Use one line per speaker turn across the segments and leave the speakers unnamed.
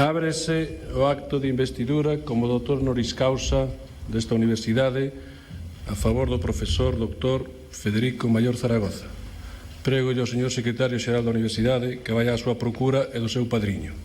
Ábrese o acto de investidura como doutor honoris causa desta universidade a favor do profesor doutor Federico Maior Zaragoza. Prego ao señor secretario xeral da universidade que vaya á súa procura e do seu padriño.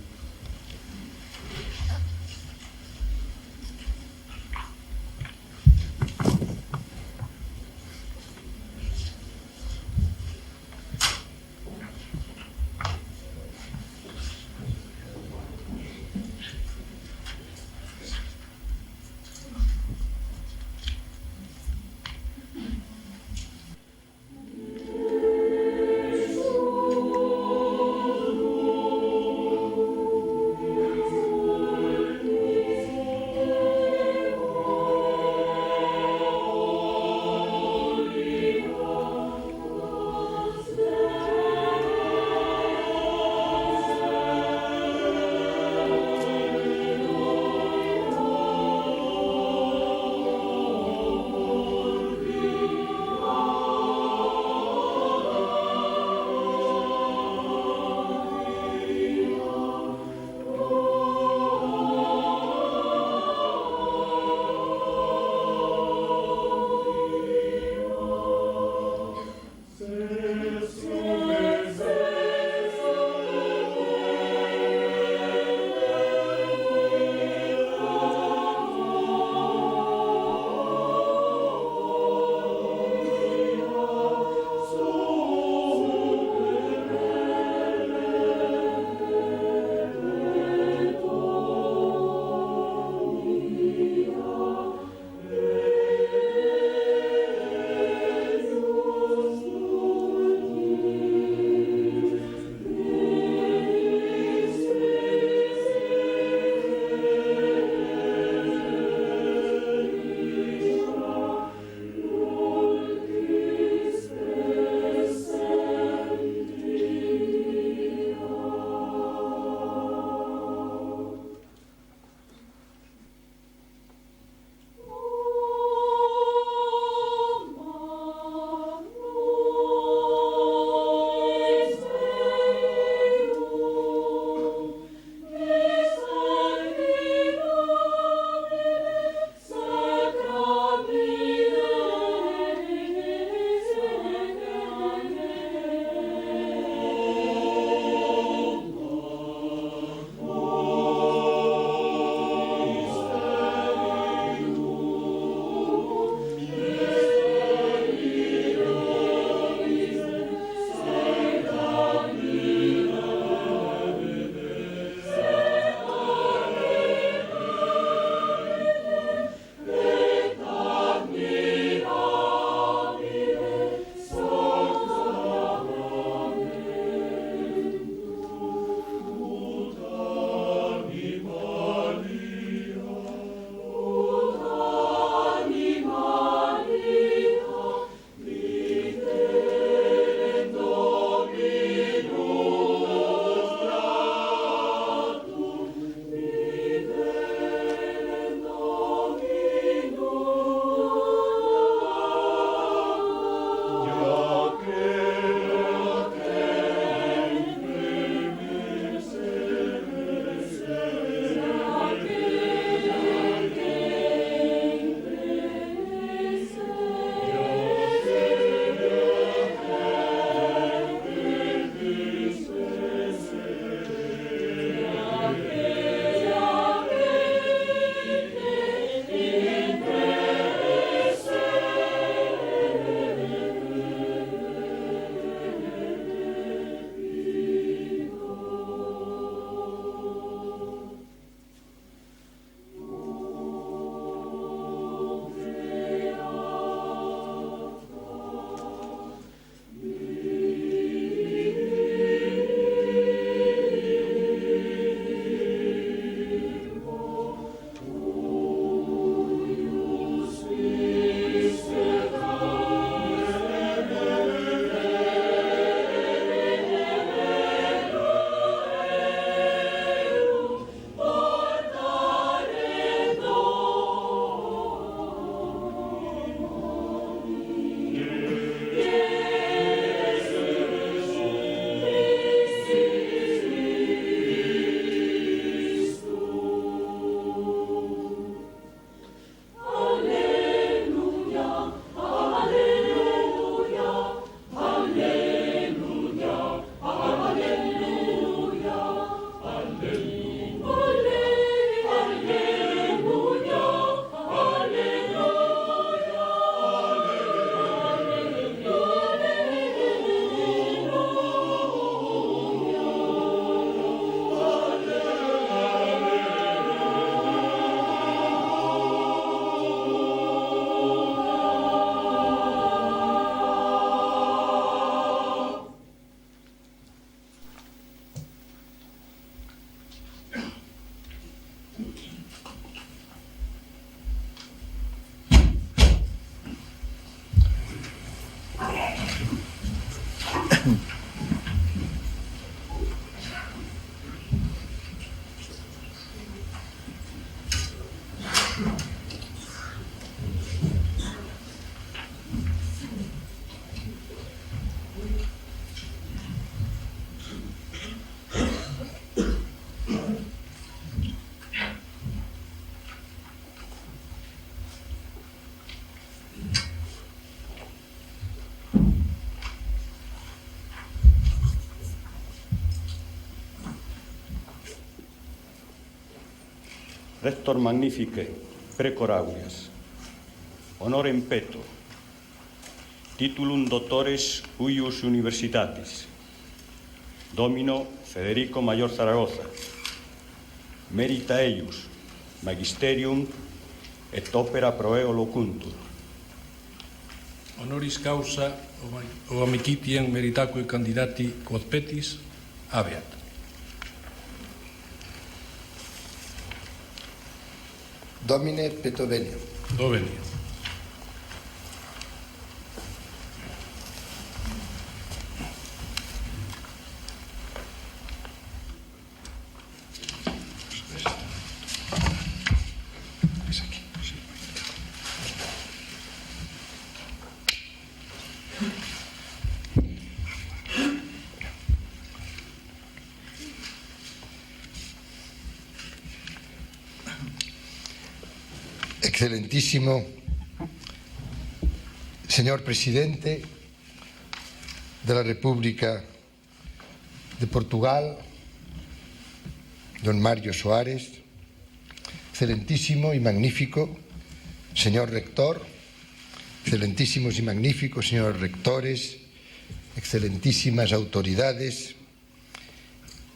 Rector magnifique, precor aureas, honorem peto, titulum doctores huius universitatis, Domino Federico Mayor Zaragoza, merita eius, magisterium et opera proeo locuntur.
Honoris causa o amicitiam meritaque candidati quod petis, habeat.
Domine peto venia.
Do venia.
Excelentísimo señor presidente de la República de Portugal, don Mario Soares, excelentísimo y magnífico señor rector, excelentísimos y magníficos señores rectores, excelentísimas autoridades,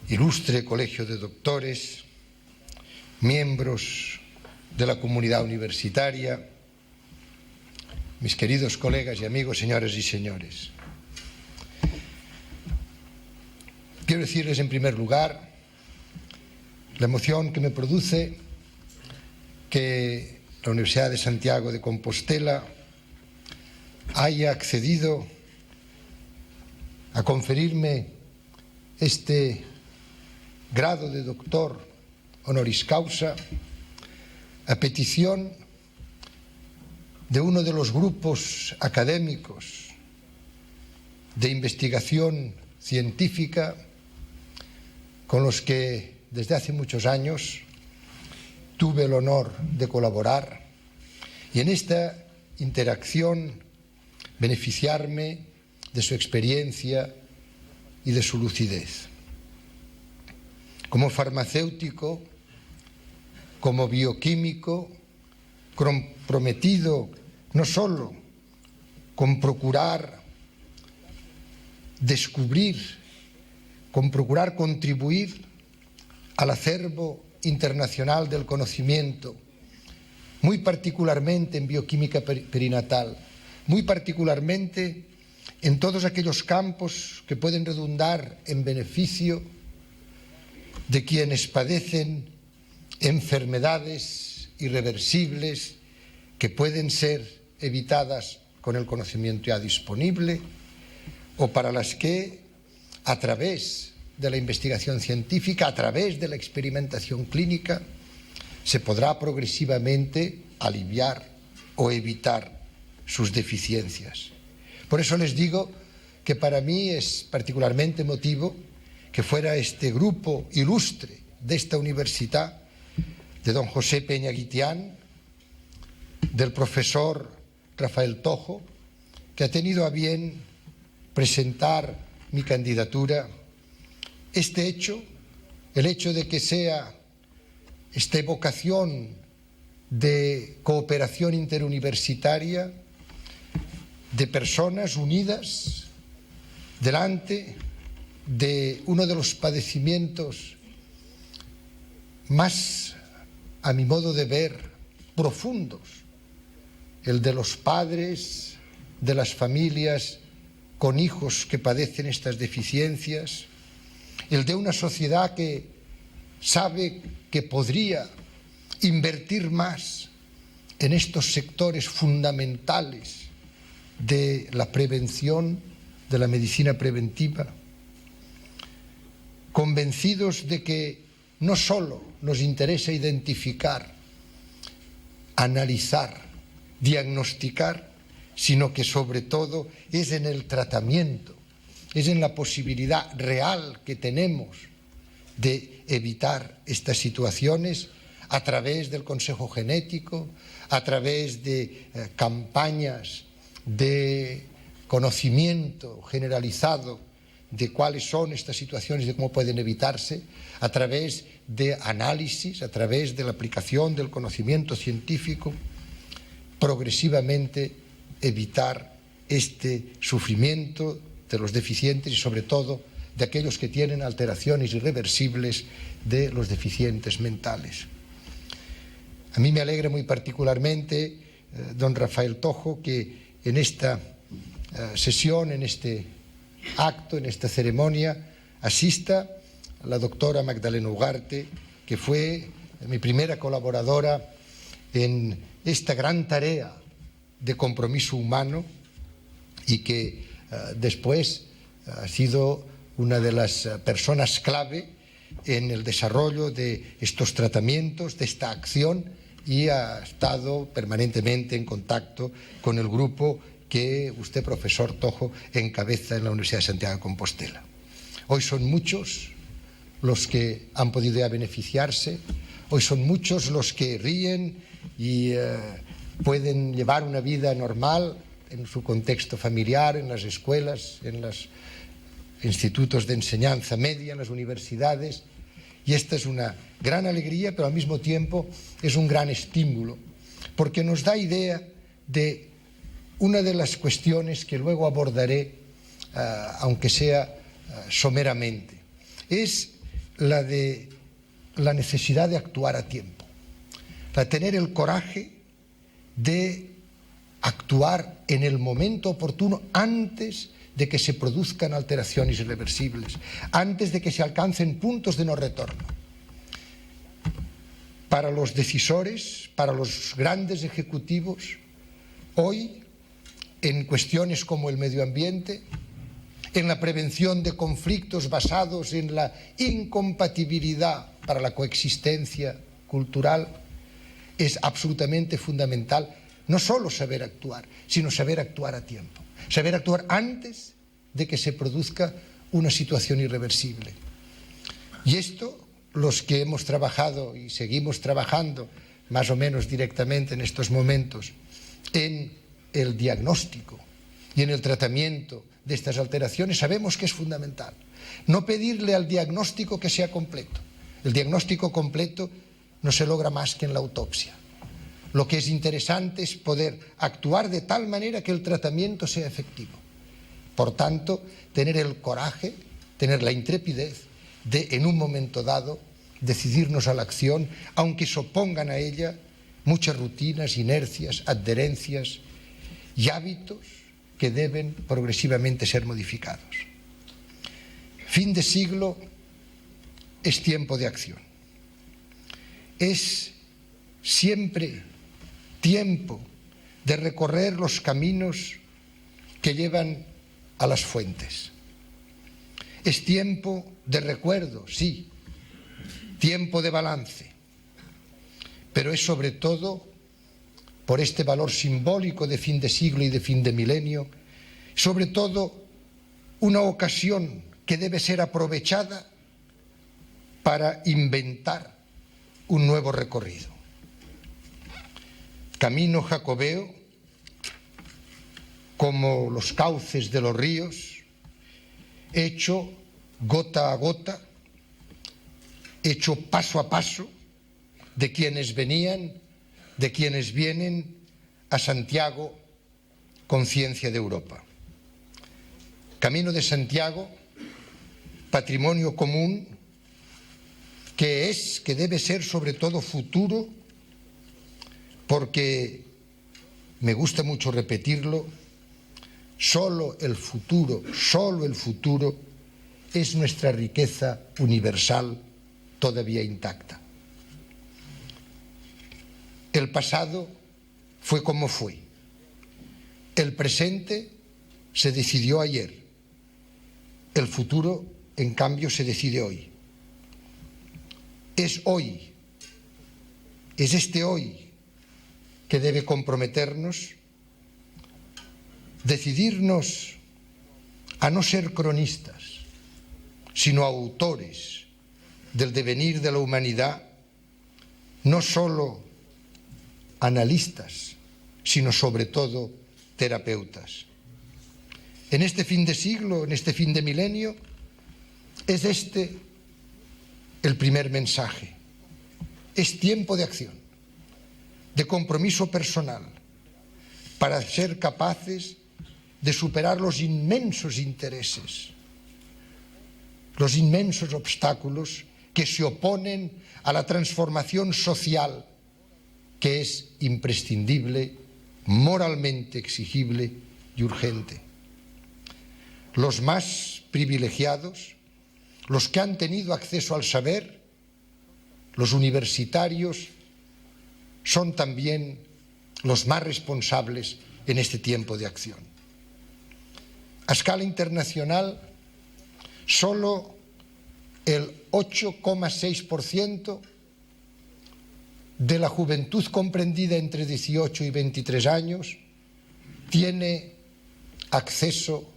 ilustre colegio de doctores, miembros de la comunidad universitaria, mis queridos colegas y amigos, señoras y señores. Quiero decirles en primer lugar la emoción que me produce que la Universidad de Santiago de Compostela haya accedido a conferirme este grado de doctor honoris causa a petición de uno de los grupos académicos de investigación científica con los que desde hace muchos años tuve el honor de colaborar y en esta interacción beneficiarme de su experiencia y de su lucidez. Como farmacéutico, como bioquímico, comprometido no solo con procurar descubrir, con procurar contribuir al acervo internacional del conocimiento, muy particularmente en bioquímica perinatal, muy particularmente en todos aquellos campos que pueden redundar en beneficio de quienes padecen enfermedades irreversibles que pueden ser evitadas con el conocimiento ya disponible o para las que, a través de la investigación científica, a través de la experimentación clínica, se podrá progresivamente aliviar o evitar sus deficiencias. Por eso les digo que para mí es particularmente emotivo que fuera este grupo ilustre de esta universidad, de don José Peña Guitián, del profesor Rafael Tojo, que ha tenido a bien presentar mi candidatura. Este hecho, el hecho de que sea esta vocación de cooperación interuniversitaria de personas unidas delante de uno de los padecimientos más, a mi modo de ver, profundos, el de los padres, de las familias con hijos que padecen estas deficiencias, el de una sociedad que sabe que podría invertir más en estos sectores fundamentales de la prevención, de la medicina preventiva, convencidos de que no solo nos interesa identificar, analizar, diagnosticar, sino que sobre todo es en el tratamiento, es en la posibilidad real que tenemos de evitar estas situaciones a través del consejo genético, a través de campañas de conocimiento generalizado de cuáles son estas situaciones y de cómo pueden evitarse, a través de análisis, a través de la aplicación del conocimiento científico, progresivamente evitar este sufrimiento de los deficientes y sobre todo de aquellos que tienen alteraciones irreversibles de los deficientes mentales. A mí me alegra muy particularmente, don Rafael Tojo, que en esta sesión, en este acto, en esta ceremonia, asista la doctora Magdalena Ugarte, que fue mi primera colaboradora en esta gran tarea de compromiso humano y que después ha sido una de las personas clave en el desarrollo de estos tratamientos, de esta acción, y ha estado permanentemente en contacto con el grupo que usted, profesor Tojo, encabeza en la Universidad de Santiago de Compostela. Hoy son muchos los que han podido ya beneficiarse, hoy son muchos los que ríen y pueden llevar una vida normal en su contexto familiar, en las escuelas, en los institutos de enseñanza media, en las universidades. Y esta es una gran alegría, pero al mismo tiempo es un gran estímulo, porque nos da idea de una de las cuestiones que luego abordaré, aunque sea someramente, es la de la necesidad de actuar a tiempo, de tener el coraje de actuar en el momento oportuno antes de que se produzcan alteraciones irreversibles, antes de que se alcancen puntos de no retorno. Para los decisores, para los grandes ejecutivos, hoy, en cuestiones como el medio ambiente, en la prevención de conflictos basados en la incompatibilidad para la coexistencia cultural, es absolutamente fundamental no solo saber actuar, sino saber actuar a tiempo, saber actuar antes de que se produzca una situación irreversible. Y esto, los que hemos trabajado y seguimos trabajando más o menos directamente en estos momentos en el diagnóstico y en el tratamiento de estas alteraciones, sabemos que es fundamental no pedirle al diagnóstico que sea completo. El diagnóstico completo no se logra más que en la autopsia. Lo que es interesante es poder actuar de tal manera que el tratamiento sea efectivo. Por tanto, tener el coraje, tener la intrepidez de, en un momento dado, decidirnos a la acción, aunque se opongan a ella muchas rutinas, inercias, adherencias y hábitos que deben progresivamente ser modificados. Fin de siglo es tiempo de acción. Es siempre tiempo de recorrer los caminos que llevan a las fuentes. Es tiempo de recuerdo, sí, tiempo de balance, pero es sobre todo por este valor simbólico de fin de siglo y de fin de milenio, sobre todo una ocasión que debe ser aprovechada para inventar un nuevo recorrido. Camino jacobeo, como los cauces de los ríos, hecho gota a gota, hecho paso a paso, de quienes venían, de quienes vienen a Santiago, conciencia de Europa. Camino de Santiago, patrimonio común, que debe ser sobre todo futuro, porque, me gusta mucho repetirlo, solo el futuro es nuestra riqueza universal todavía intacta. El pasado fue como fue. El presente se decidió ayer. El futuro, en cambio, se decide hoy. Es hoy, es este hoy que debe comprometernos, decidirnos a no ser cronistas, sino autores del devenir de la humanidad, no solo analistas, sino sobre todo terapeutas. En este fin de siglo, en este fin de milenio, es este el primer mensaje. Es tiempo de acción, de compromiso personal, para ser capaces de superar los inmensos intereses, los inmensos obstáculos que se oponen a la transformación social que es imprescindible, moralmente exigible y urgente. Los más privilegiados, los que han tenido acceso al saber, los universitarios, son también los más responsables en este tiempo de acción. A escala internacional, solo el 8,6% de la juventud comprendida entre 18 y 23 años tiene acceso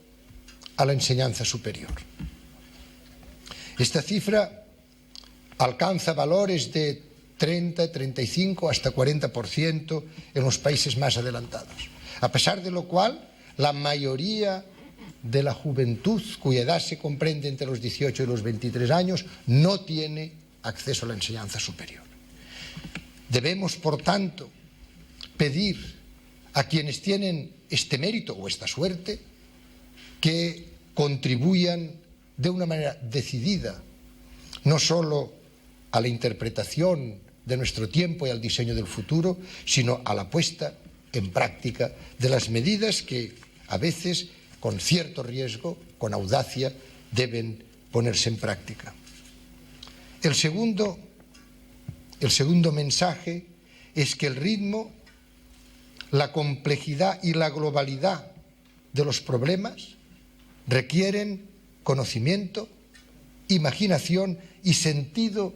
a la enseñanza superior. Esta cifra alcanza valores de 30, 35 hasta 40% en los países más adelantados. A pesar de lo cual, la mayoría de la juventud cuya edad se comprende entre los 18 y los 23 años no tiene acceso a la enseñanza superior. Debemos, por tanto, pedir a quienes tienen este mérito o esta suerte que contribuyan de una manera decidida no solo a la interpretación de nuestro tiempo y al diseño del futuro, sino a la puesta en práctica de las medidas que a veces, con cierto riesgo, con audacia, deben ponerse en práctica. El segundo mensaje es que el ritmo, la complejidad y la globalidad de los problemas requieren conocimiento, imaginación y sentido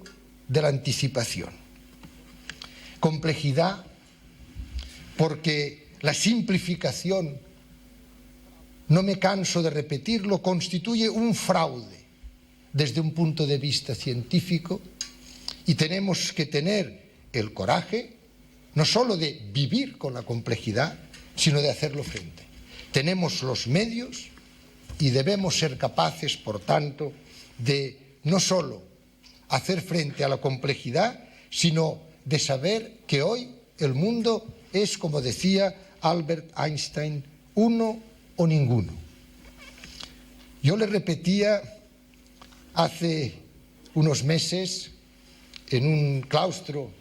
de la anticipación. Complejidad porque la simplificación, no me canso de repetirlo, constituye un fraude desde un punto de vista científico y tenemos que tener el coraje no solo de vivir con la complejidad, sino de hacerlo frente. Tenemos los medios y debemos ser capaces, por tanto, de no solo hacer frente a la complejidad, sino de saber que hoy el mundo es, como decía Albert Einstein, uno o ninguno. Yo le repetía hace unos meses en un claustro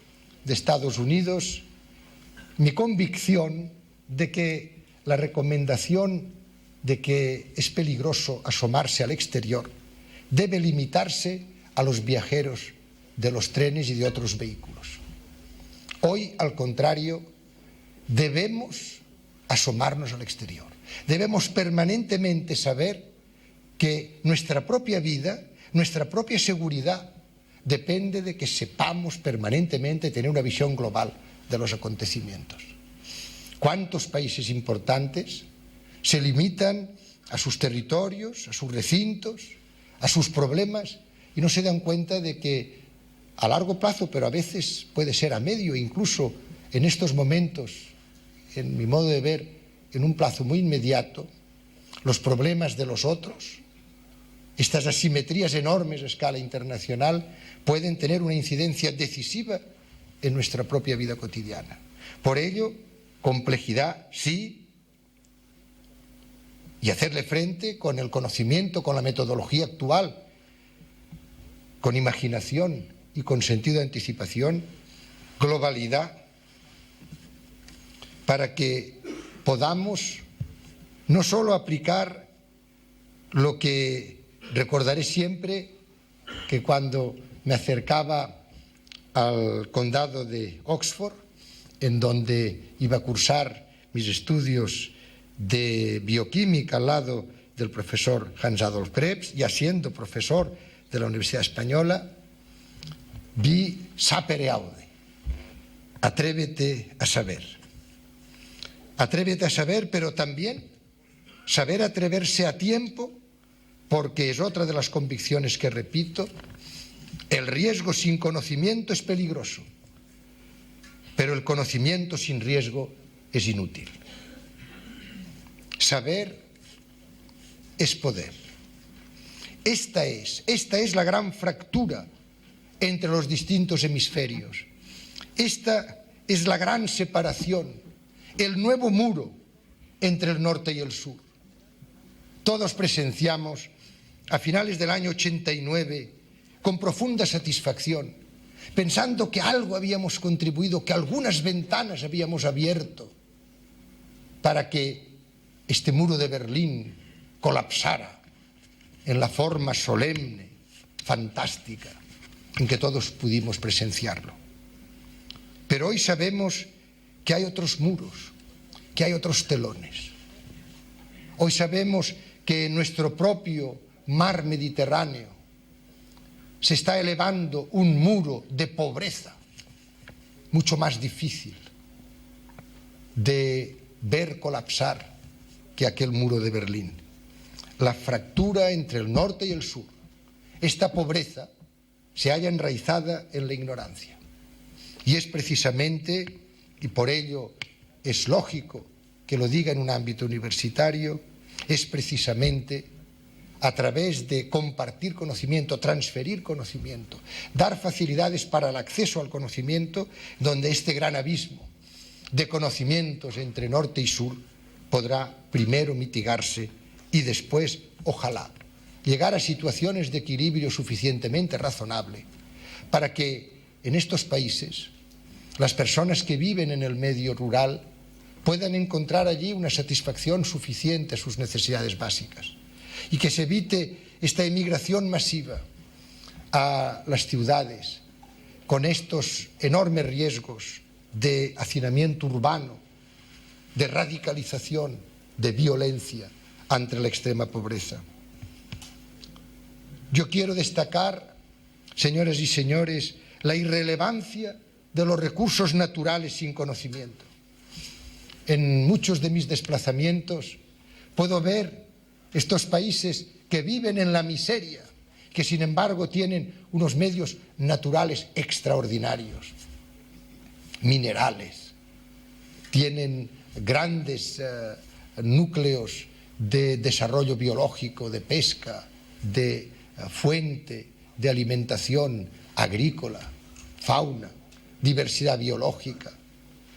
de Estados Unidos mi convicción de que la recomendación de que es peligroso asomarse al exterior debe limitarse a los viajeros de los trenes y de otros vehículos. Hoy, al contrario, debemos asomarnos al exterior. Debemos permanentemente saber que nuestra propia vida, nuestra propia seguridad, depende de que sepamos permanentemente tener una visión global de los acontecimientos. ¿Cuántos países importantes se limitan a sus territorios, a sus recintos, a sus problemas y no se dan cuenta de que a largo plazo, pero a veces puede ser a medio, incluso en estos momentos, en mi modo de ver, en un plazo muy inmediato, los problemas de los otros, estas asimetrías enormes a escala internacional, pueden tener una incidencia decisiva en nuestra propia vida cotidiana. Por ello, complejidad sí, y hacerle frente con el conocimiento, con la metodología actual, con imaginación y con sentido de anticipación, globalidad, para que podamos no solo aplicar lo que recordaré siempre, que cuando me acercaba al condado de Oxford, en donde iba a cursar mis estudios de bioquímica al lado del profesor Hans Adolf Krebs, ya siendo profesor de la Universidad Española, vi sapere aude, atrévete a saber. Atrévete a saber, pero también saber atreverse a tiempo, porque es otra de las convicciones que repito: el riesgo sin conocimiento es peligroso, pero el conocimiento sin riesgo es inútil. Saber es poder. Esta es la gran fractura entre los distintos hemisferios. Esta es la gran separación, el nuevo muro entre el norte y el sur. Todos presenciamos a finales del año 89, con profunda satisfacción, pensando que algo habíamos contribuido, que algunas ventanas habíamos abierto para que este muro de Berlín colapsara en la forma solemne, fantástica, en que todos pudimos presenciarlo. Pero hoy sabemos que hay otros muros, que hay otros telones. Hoy sabemos que en nuestro propio mar Mediterráneo se está elevando un muro de pobreza mucho más difícil de ver colapsar que aquel muro de Berlín. La fractura entre el norte y el sur. Esta pobreza se halla enraizada en la ignorancia. Y es precisamente, y por ello es lógico que lo diga en un ámbito universitario, es precisamente a través de compartir conocimiento, transferir conocimiento, dar facilidades para el acceso al conocimiento, donde este gran abismo de conocimientos entre norte y sur podrá primero mitigarse y después, ojalá, llegar a situaciones de equilibrio suficientemente razonable para que en estos países las personas que viven en el medio rural puedan encontrar allí una satisfacción suficiente a sus necesidades básicas y que se evite esta emigración masiva a las ciudades con estos enormes riesgos de hacinamiento urbano, de radicalización, de violencia ante la extrema pobreza. Yo quiero destacar, señoras y señores, la irrelevancia de los recursos naturales sin conocimiento. En muchos de mis desplazamientos puedo ver estos países que viven en la miseria, que sin embargo tienen unos medios naturales extraordinarios, minerales, tienen grandes núcleos de desarrollo biológico, de pesca, de fuente, de alimentación agrícola, fauna, diversidad biológica.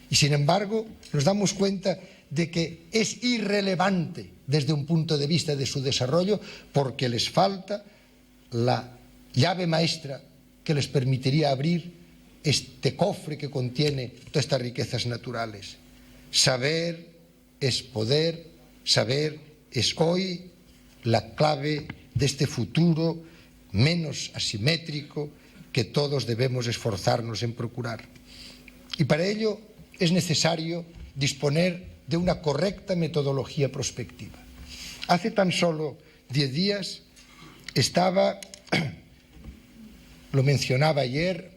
Y sin embargo nos damos cuenta de que es irrelevante desde un punto de vista de su desarrollo porque les falta la llave maestra que les permitiría abrir este cofre que contiene todas estas riquezas naturales. Saber es poder, saber es hoy la clave de este futuro menos asimétrico que todos debemos esforzarnos en procurar. Y para ello es necesario disponer de una correcta metodología prospectiva. Hace tan solo 10 días estaba, lo mencionaba ayer,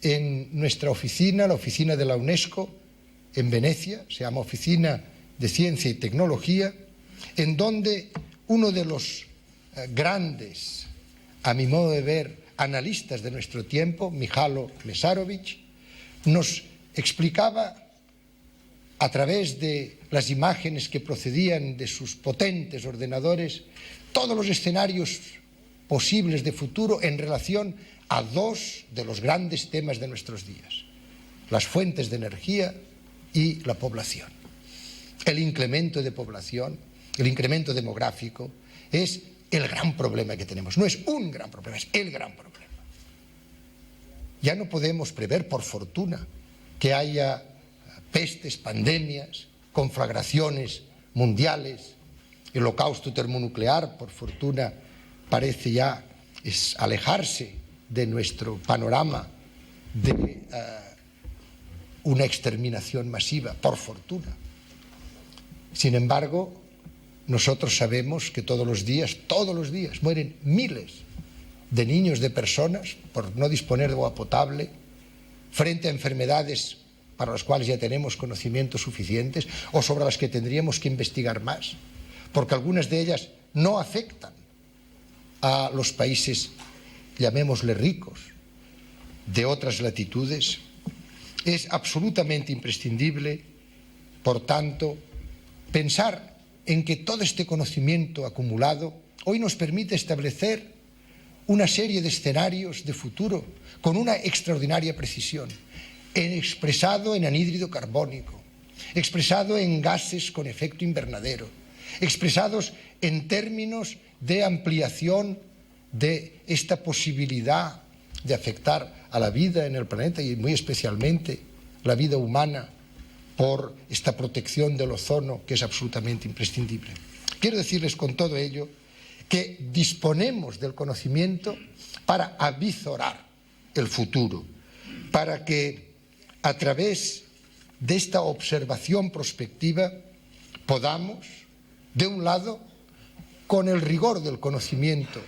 en nuestra oficina, la oficina de la UNESCO, en Venecia, se llama Oficina de Ciencia y Tecnología, en donde uno de los grandes, a mi modo de ver, analistas de nuestro tiempo, Mihailo Mesarovic, nos explicaba a través de las imágenes que procedían de sus potentes ordenadores todos los escenarios posibles de futuro en relación a dos de los grandes temas de nuestros días: las fuentes de energía y la población. El incremento de población, el incremento demográfico es el gran problema que tenemos. No es un gran problema, es el gran problema. Ya no podemos prever, por fortuna, que haya pestes, pandemias, conflagraciones mundiales. El holocausto termonuclear, por fortuna, parece ya alejarse de nuestro panorama de una exterminación masiva, por fortuna. Sin embargo, nosotros sabemos que todos los días mueren miles de niños, de personas, por no disponer de agua potable, frente a enfermedades para las cuales ya tenemos conocimientos suficientes o sobre las que tendríamos que investigar más, porque algunas de ellas no afectan a los países, llamémosle ricos, de otras latitudes. Es absolutamente imprescindible, por tanto, pensar en que todo este conocimiento acumulado hoy nos permite establecer una serie de escenarios de futuro con una extraordinaria precisión, expresado en anhídrido carbónico, expresado en gases con efecto invernadero, expresados en términos de ampliación de esta posibilidad de afectar a la vida en el planeta y muy especialmente la vida humana por esta protección del ozono que es absolutamente imprescindible. Quiero decirles con todo ello que disponemos del conocimiento para avizorar el futuro, para que a través de esta observación prospectiva podamos, de un lado, con el rigor del conocimiento,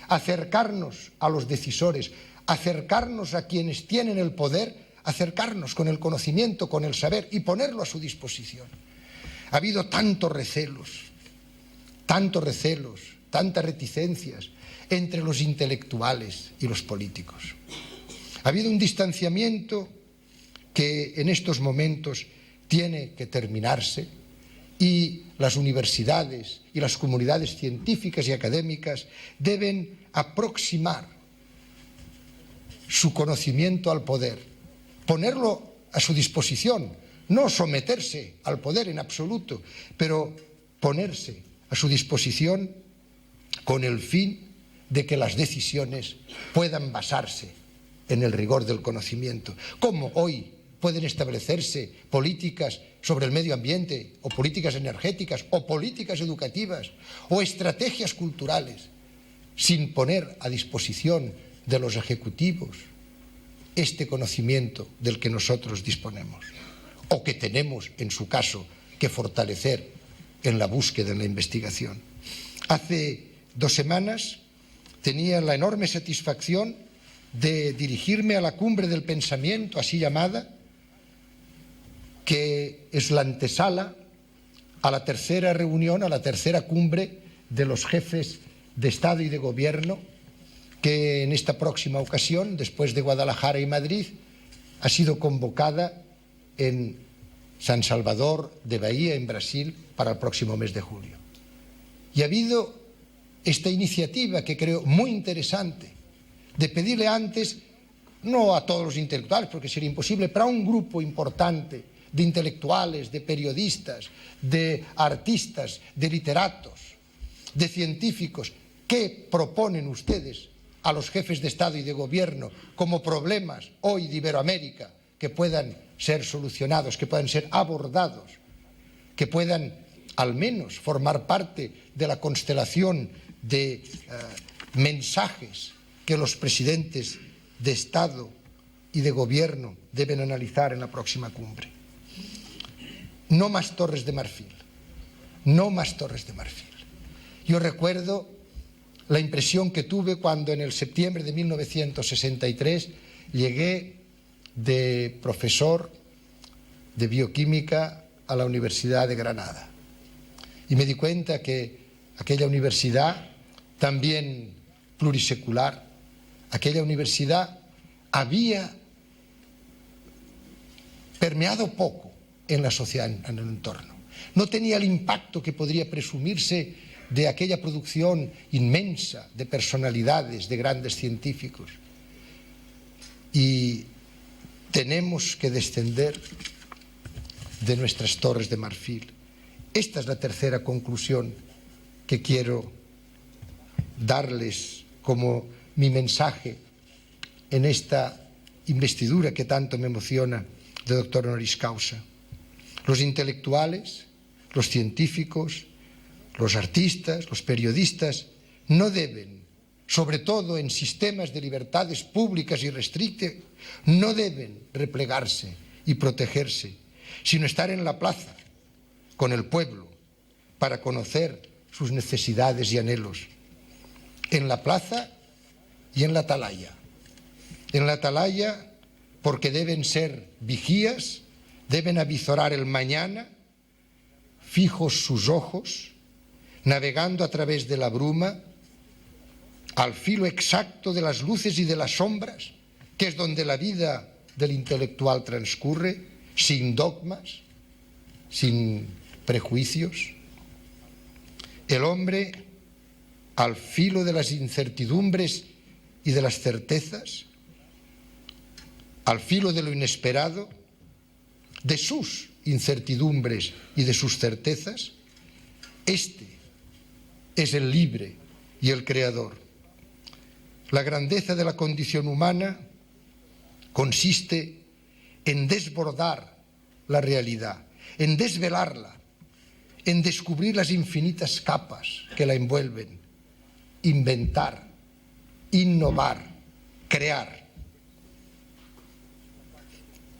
acercarnos a los decisores, acercarnos a quienes tienen el poder, acercarnos con el conocimiento, con el saber y ponerlo a su disposición. Ha habido tantos recelos, tantas reticencias entre los intelectuales y los políticos. Ha habido un distanciamiento que en estos momentos tiene que terminarse y las universidades y las comunidades científicas y académicas deben aproximar su conocimiento al poder, ponerlo a su disposición, no someterse al poder en absoluto, pero ponerse a su disposición con el fin de que las decisiones puedan basarse en el rigor del conocimiento. ¿Cómo hoy pueden establecerse políticas sobre el medio ambiente o políticas energéticas o políticas educativas o estrategias culturales sin poner a disposición de los ejecutivos este conocimiento del que nosotros disponemos o que tenemos, en su caso, que fortalecer en la búsqueda, en la investigación? Hace 2 semanas tenía la enorme satisfacción de dirigirme a la cumbre del pensamiento, así llamada, que es la antesala a la tercera reunión, a la tercera cumbre de los jefes de Estado y de Gobierno, que en esta próxima ocasión, después de Guadalajara y Madrid, ha sido convocada en San Salvador de Bahía, en Brasil, para el próximo mes de julio. Y ha habido esta iniciativa que creo muy interesante de pedirle antes, no a todos los intelectuales, porque sería imposible, pero a un grupo importante de intelectuales, de periodistas, de artistas, de literatos, de científicos, ¿qué proponen ustedes a los jefes de Estado y de Gobierno como problemas hoy de Iberoamérica que puedan ser solucionados, que puedan ser abordados, que puedan al menos formar parte de la constelación de mensajes que los presidentes de Estado y de Gobierno deben analizar en la próxima cumbre? No más Torres de Marfil, no más Torres de Marfil. Yo recuerdo la impresión que tuve cuando en el septiembre de 1963 llegué de profesor de bioquímica a la Universidad de Granada. Y me di cuenta que aquella universidad, también plurisecular, aquella universidad había permeado poco en la sociedad, en el entorno. No tenía el impacto que podría presumirse de aquella producción inmensa de personalidades, de grandes científicos. Y tenemos que descender de nuestras torres de marfil. Esta es la tercera conclusión que quiero darles como mi mensaje en esta investidura que tanto me emociona de doctor honoris causa. Los intelectuales, los científicos, los artistas, los periodistas no deben, sobre todo en sistemas de libertades públicas y restrictas, no deben replegarse y protegerse, sino estar en la plaza con el pueblo para conocer sus necesidades y anhelos. En la plaza y en la atalaya. En la atalaya porque deben ser vigías, deben avizorar el mañana, fijos sus ojos, navegando a través de la bruma, al filo exacto de las luces y de las sombras, que es donde la vida del intelectual transcurre, sin dogmas, sin prejuicios. El hombre, al filo de las incertidumbres y de las certezas, al filo de lo inesperado, de sus incertidumbres y de sus certezas, este es el libre y el creador. La grandeza de la condición humana consiste en desbordar la realidad, en desvelarla, en descubrir las infinitas capas que la envuelven, inventar, innovar, crear.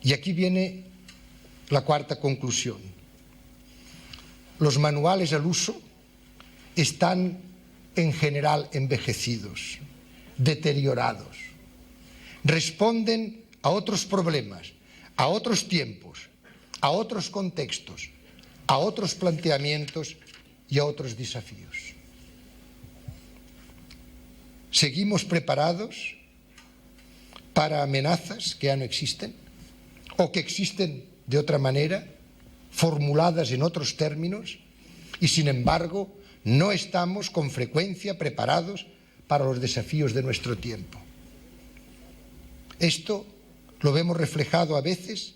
Y aquí viene la cuarta conclusión. Los manuales al uso están en general envejecidos, deteriorados. Responden a otros problemas, a otros tiempos, a otros contextos, a otros planteamientos y a otros desafíos. ¿Seguimos preparados para amenazas que ya no existen o que existen de otra manera, formuladas en otros términos, y sin embargo no estamos con frecuencia preparados para los desafíos de nuestro tiempo? Esto lo vemos reflejado a veces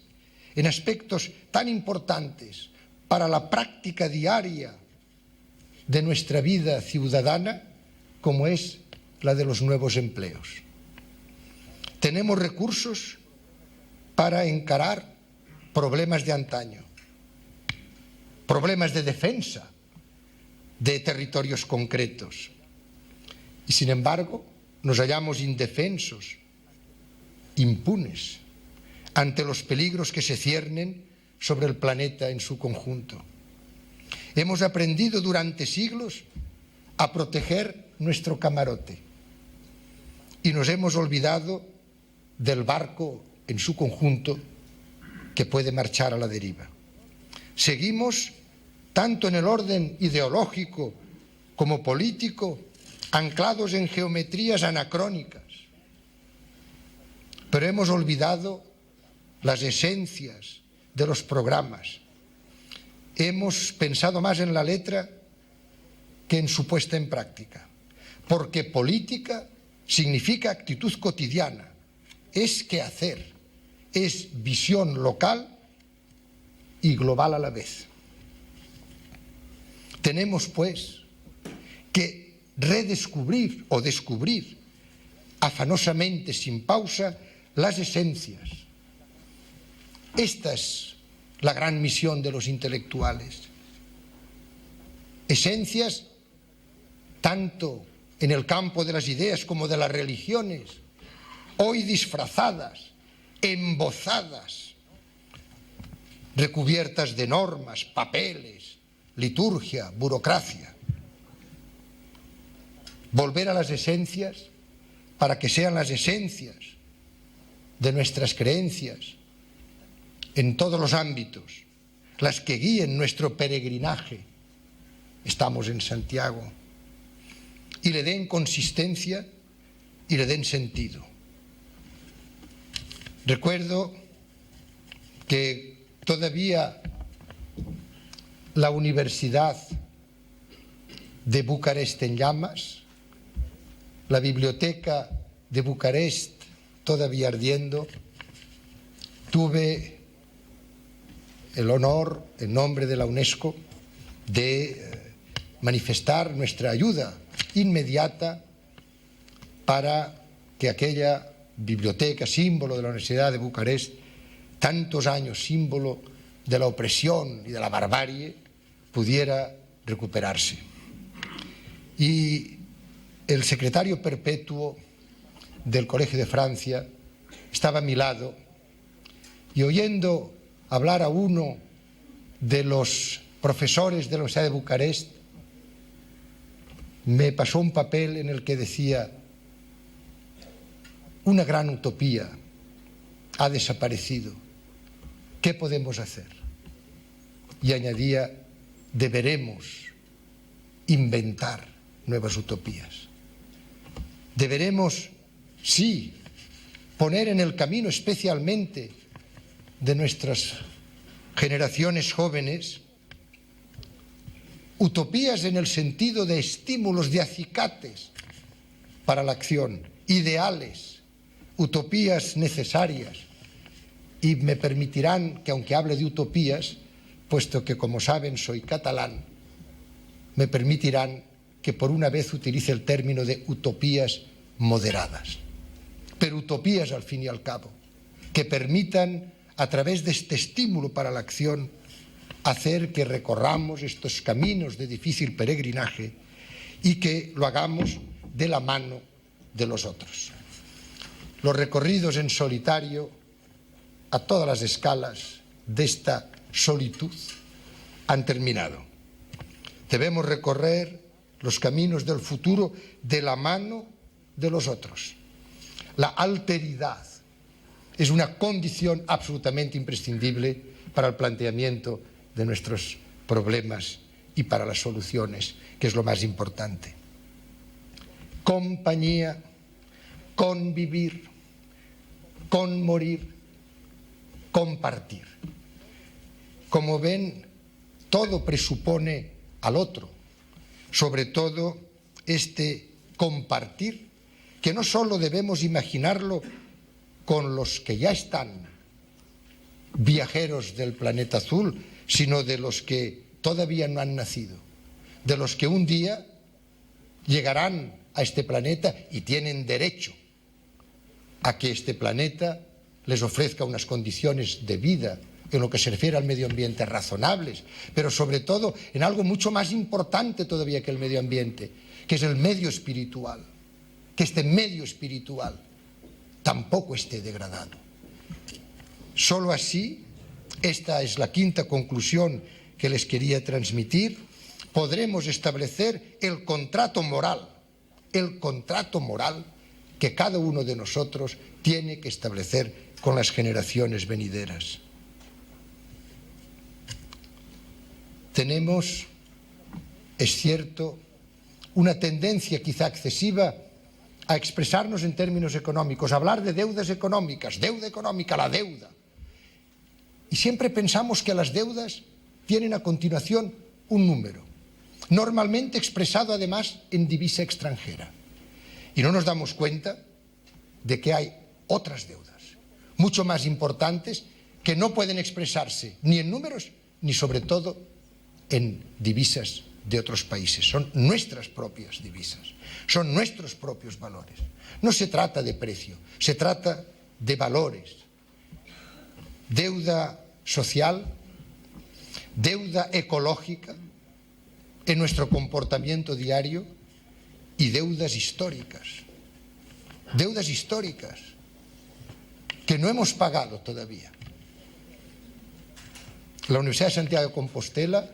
en aspectos tan importantes para la práctica diaria de nuestra vida ciudadana como es la de los nuevos empleos. Tenemos recursos para encarar problemas de antaño, problemas de defensa de territorios concretos. Y sin embargo, nos hallamos indefensos, impunes, ante los peligros que se ciernen sobre el planeta en su conjunto. Hemos aprendido durante siglos a proteger nuestro camarote y nos hemos olvidado del barco en su conjunto que puede marchar a la deriva. Seguimos, tanto en el orden ideológico como político, anclados en geometrías anacrónicas, pero hemos olvidado las esencias de los programas. Hemos pensado más en la letra que en su puesta en práctica, porque política significa actitud cotidiana, es quehacer, es visión local y global a la vez. Tenemos, pues, que redescubrir o descubrir afanosamente, sin pausa, las esencias. Esta es la gran misión de los intelectuales. Esencias tanto en el campo de las ideas como de las religiones, hoy disfrazadas, embozadas, recubiertas de normas, papeles, liturgia, burocracia. Volver a las esencias para que sean las esencias de nuestras creencias en todos los ámbitos, las que guíen nuestro peregrinaje. Estamos en Santiago, y le den consistencia y le den sentido. Recuerdo que todavía la Universidad de Bucarest en llamas, la biblioteca de Bucarest todavía ardiendo, tuve el honor, en nombre de la UNESCO, de manifestar nuestra ayuda inmediata para que aquella biblioteca, símbolo de la Universidad de Bucarest, tantos años símbolo de la opresión y de la barbarie, pudiera recuperarse. Y el secretario perpetuo del Colegio de Francia estaba a mi lado y oyendo hablar a uno de los profesores de la Universidad de Bucarest, me pasó un papel en el que decía: una gran utopía ha desaparecido, ¿qué podemos hacer? Y añadía: deberemos inventar nuevas utopías. Deberemos, sí, poner en el camino especialmente de nuestras generaciones jóvenes utopías en el sentido de estímulos, de acicates para la acción, ideales, utopías necesarias. Y me permitirán que, aunque hable de utopías, puesto que, como saben, soy catalán, me permitirán que por una vez utilice el término de utopías moderadas, pero utopías al fin y al cabo, que permitan, a través de este estímulo para la acción, hacer que recorramos estos caminos de difícil peregrinaje y que lo hagamos de la mano de los otros. Los recorridos en solitario, a todas las escalas de esta solitud, han terminado. Debemos recorrer los caminos del futuro de la mano de los otros. La alteridad es una condición absolutamente imprescindible para el planteamiento de nuestros problemas y para las soluciones, que es lo más importante. Compañía, convivir, conmorir, compartir. Como ven, todo presupone al otro, sobre todo este compartir, que no solo debemos imaginarlo con los que ya están viajeros del planeta azul, sino de los que todavía no han nacido, de los que un día llegarán a este planeta y tienen derecho a que este planeta les ofrezca unas condiciones de vida en lo que se refiere al medio ambiente razonables, pero sobre todo en algo mucho más importante todavía que el medio ambiente, que es el medio espiritual, que este medio espiritual tampoco esté degradado. Solo así, esta es la quinta conclusión que les quería transmitir, podremos establecer el contrato moral que cada uno de nosotros tiene que establecer con las generaciones venideras. Tenemos, es cierto, una tendencia quizá excesiva a expresarnos en términos económicos, a hablar de deudas económicas, deuda económica, la deuda. Y siempre pensamos que las deudas tienen a continuación un número, normalmente expresado además en divisa extranjera. Y no nos damos cuenta de que hay otras deudas, mucho más importantes, que no pueden expresarse ni en números ni sobre todo en divisas de otros países. Son nuestras propias divisas, son nuestros propios valores. No se trata de precio, se trata de valores. Deuda social, deuda ecológica en nuestro comportamiento diario y deudas históricas que no hemos pagado todavía. La Universidad de Santiago de Compostela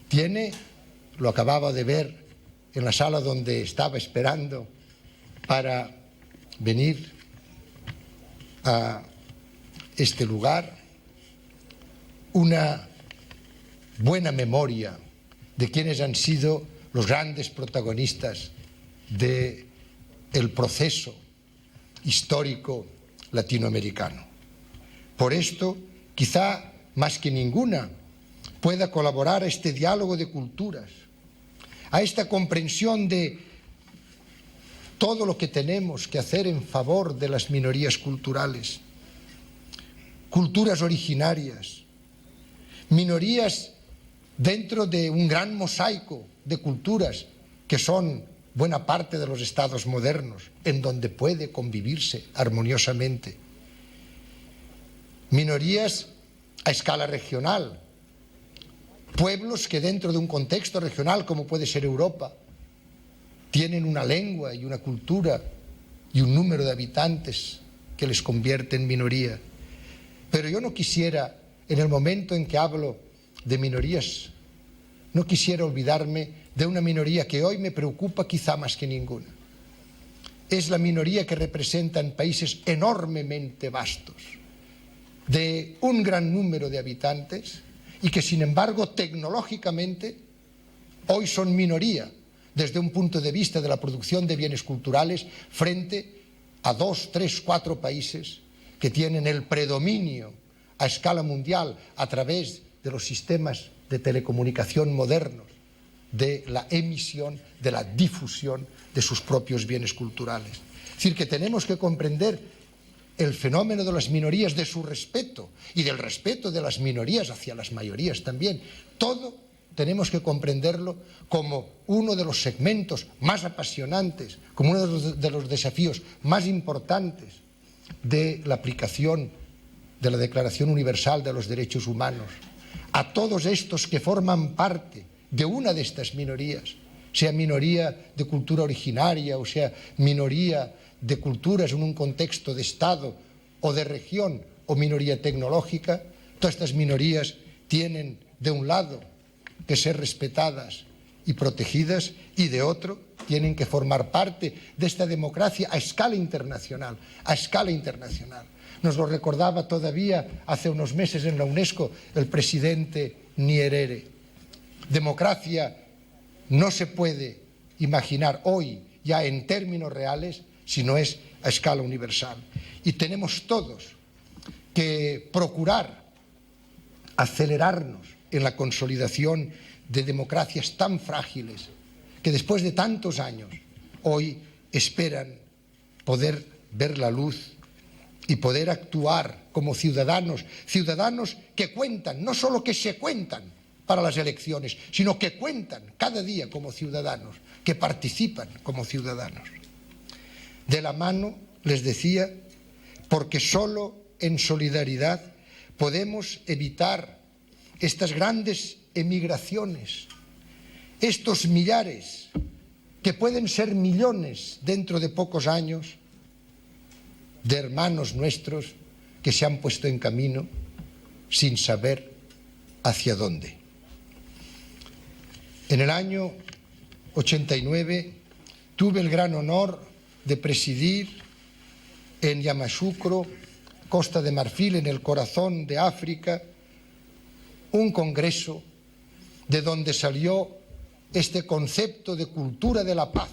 tiene, lo acababa de ver en la sala donde estaba esperando para venir a este lugar, una buena memoria de quienes han sido los grandes protagonistas del proceso histórico latinoamericano. Por esto, quizá más que ninguna, pueda colaborar a este diálogo de culturas, a esta comprensión de todo lo que tenemos que hacer en favor de las minorías culturales, culturas originarias, minorías dentro de un gran mosaico de culturas que son buena parte de los estados modernos, en donde puede convivirse armoniosamente. Minorías a escala regional, pueblos que dentro de un contexto regional como puede ser Europa, tienen una lengua y una cultura y un número de habitantes que les convierte en minoría. Pero yo no quisiera, en el momento en que hablo de minorías, no quisiera olvidarme de una minoría que hoy me preocupa quizá más que ninguna. Es la minoría que representa en países enormemente vastos, de un gran número de habitantes y que, sin embargo, tecnológicamente hoy son minoría desde un punto de vista de la producción de bienes culturales frente a 2, 3, 4 países que tienen el predominio a escala mundial a través de los sistemas de telecomunicación modernos, de la emisión, de la difusión de sus propios bienes culturales. Es decir, que tenemos que comprender el fenómeno de las minorías, de su respeto y del respeto de las minorías hacia las mayorías también. Todo tenemos que comprenderlo como uno de los segmentos más apasionantes, como uno de los desafíos más importantes de la aplicación de la Declaración Universal de los Derechos Humanos. A todos estos que forman parte de una de estas minorías, sea minoría de cultura originaria o sea minoría de culturas en un contexto de Estado o de región o minoría tecnológica, todas estas minorías tienen de un lado que ser respetadas y protegidas y de otro tienen que formar parte de esta democracia a escala internacional, a escala internacional. Nos lo recordaba todavía hace unos meses en la UNESCO el presidente Nyerere. Democracia no se puede imaginar hoy ya en términos reales si no es a escala universal. Y tenemos todos que procurar acelerarnos en la consolidación de democracias tan frágiles que después de tantos años hoy esperan poder ver la luz y poder actuar como ciudadanos, ciudadanos que cuentan, no solo que se cuentan para las elecciones, sino que cuentan cada día como ciudadanos, que participan como ciudadanos. De la mano, les decía, porque solo en solidaridad podemos evitar estas grandes emigraciones, estos millares, que pueden ser millones dentro de pocos años, de hermanos nuestros que se han puesto en camino sin saber hacia dónde. En el año 89 tuve el gran honor de presidir en Yamoussoukro, Costa de Marfil, en el corazón de África, un congreso de donde salió este concepto de cultura de la paz.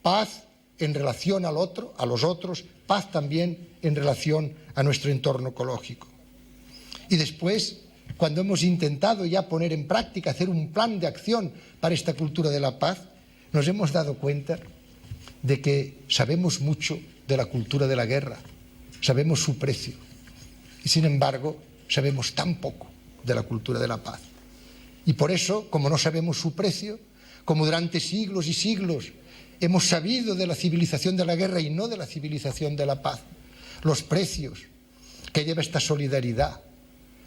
Paz en relación al otro, a los otros, paz también en relación a nuestro entorno ecológico. Y después, cuando hemos intentado ya poner en práctica, hacer un plan de acción para esta cultura de la paz, nos hemos dado cuenta de que sabemos mucho de la cultura de la guerra, sabemos su precio y sin embargo sabemos tan poco de la cultura de la paz. Y por eso, como no sabemos su precio, como durante siglos y siglos hemos sabido de la civilización de la guerra y no de la civilización de la paz, los precios que lleva esta solidaridad,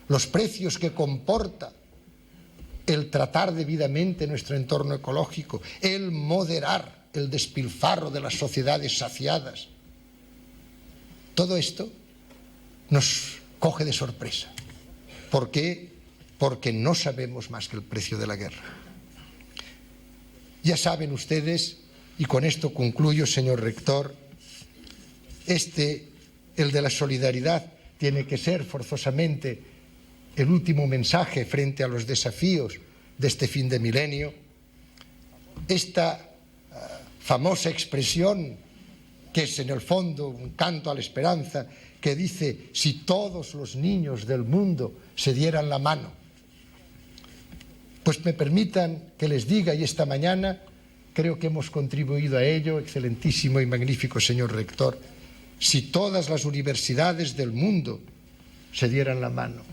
los precios que comporta el tratar debidamente nuestro entorno ecológico, el moderar el despilfarro de las sociedades saciadas. Todo esto nos coge de sorpresa. ¿Por qué? Porque no sabemos más que el precio de la guerra. Ya saben ustedes, y con esto concluyo, señor rector, el de la solidaridad, tiene que ser forzosamente el último mensaje frente a los desafíos de este fin de milenio. Esta famosa expresión, que es en el fondo un canto a la esperanza, que dice: si todos los niños del mundo se dieran la mano. Pues me permitan que les diga, y esta mañana creo que hemos contribuido a ello, excelentísimo y magnífico señor rector, si todas las universidades del mundo se dieran la mano.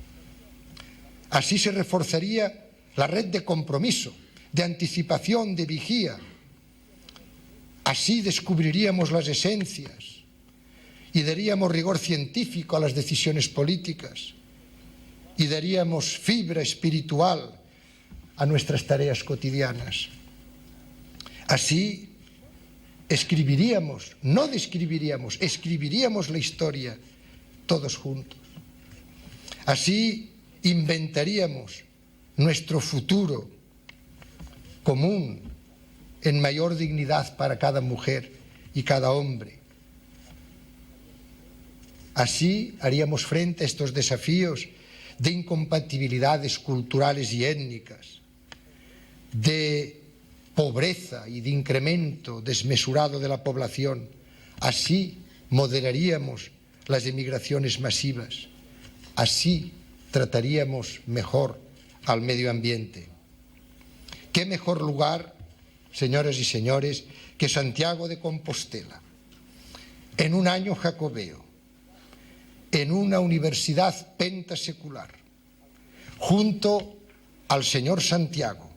Así se reforzaría la red de compromiso, de anticipación, de vigía. Así descubriríamos las esencias y daríamos rigor científico a las decisiones políticas y daríamos fibra espiritual a nuestras tareas cotidianas. Así escribiríamos, no describiríamos, escribiríamos la historia todos juntos. Así inventaríamos nuestro futuro común en mayor dignidad para cada mujer y cada hombre. Así haríamos frente a estos desafíos de incompatibilidades culturales y étnicas, de pobreza y de incremento desmesurado de la población. Así moderaríamos las emigraciones masivas. Así trataríamos mejor al medio ambiente. ¿Qué mejor lugar, señoras y señores, que Santiago de Compostela, en un año jacobeo, en una universidad pentasecular, junto al señor Santiago,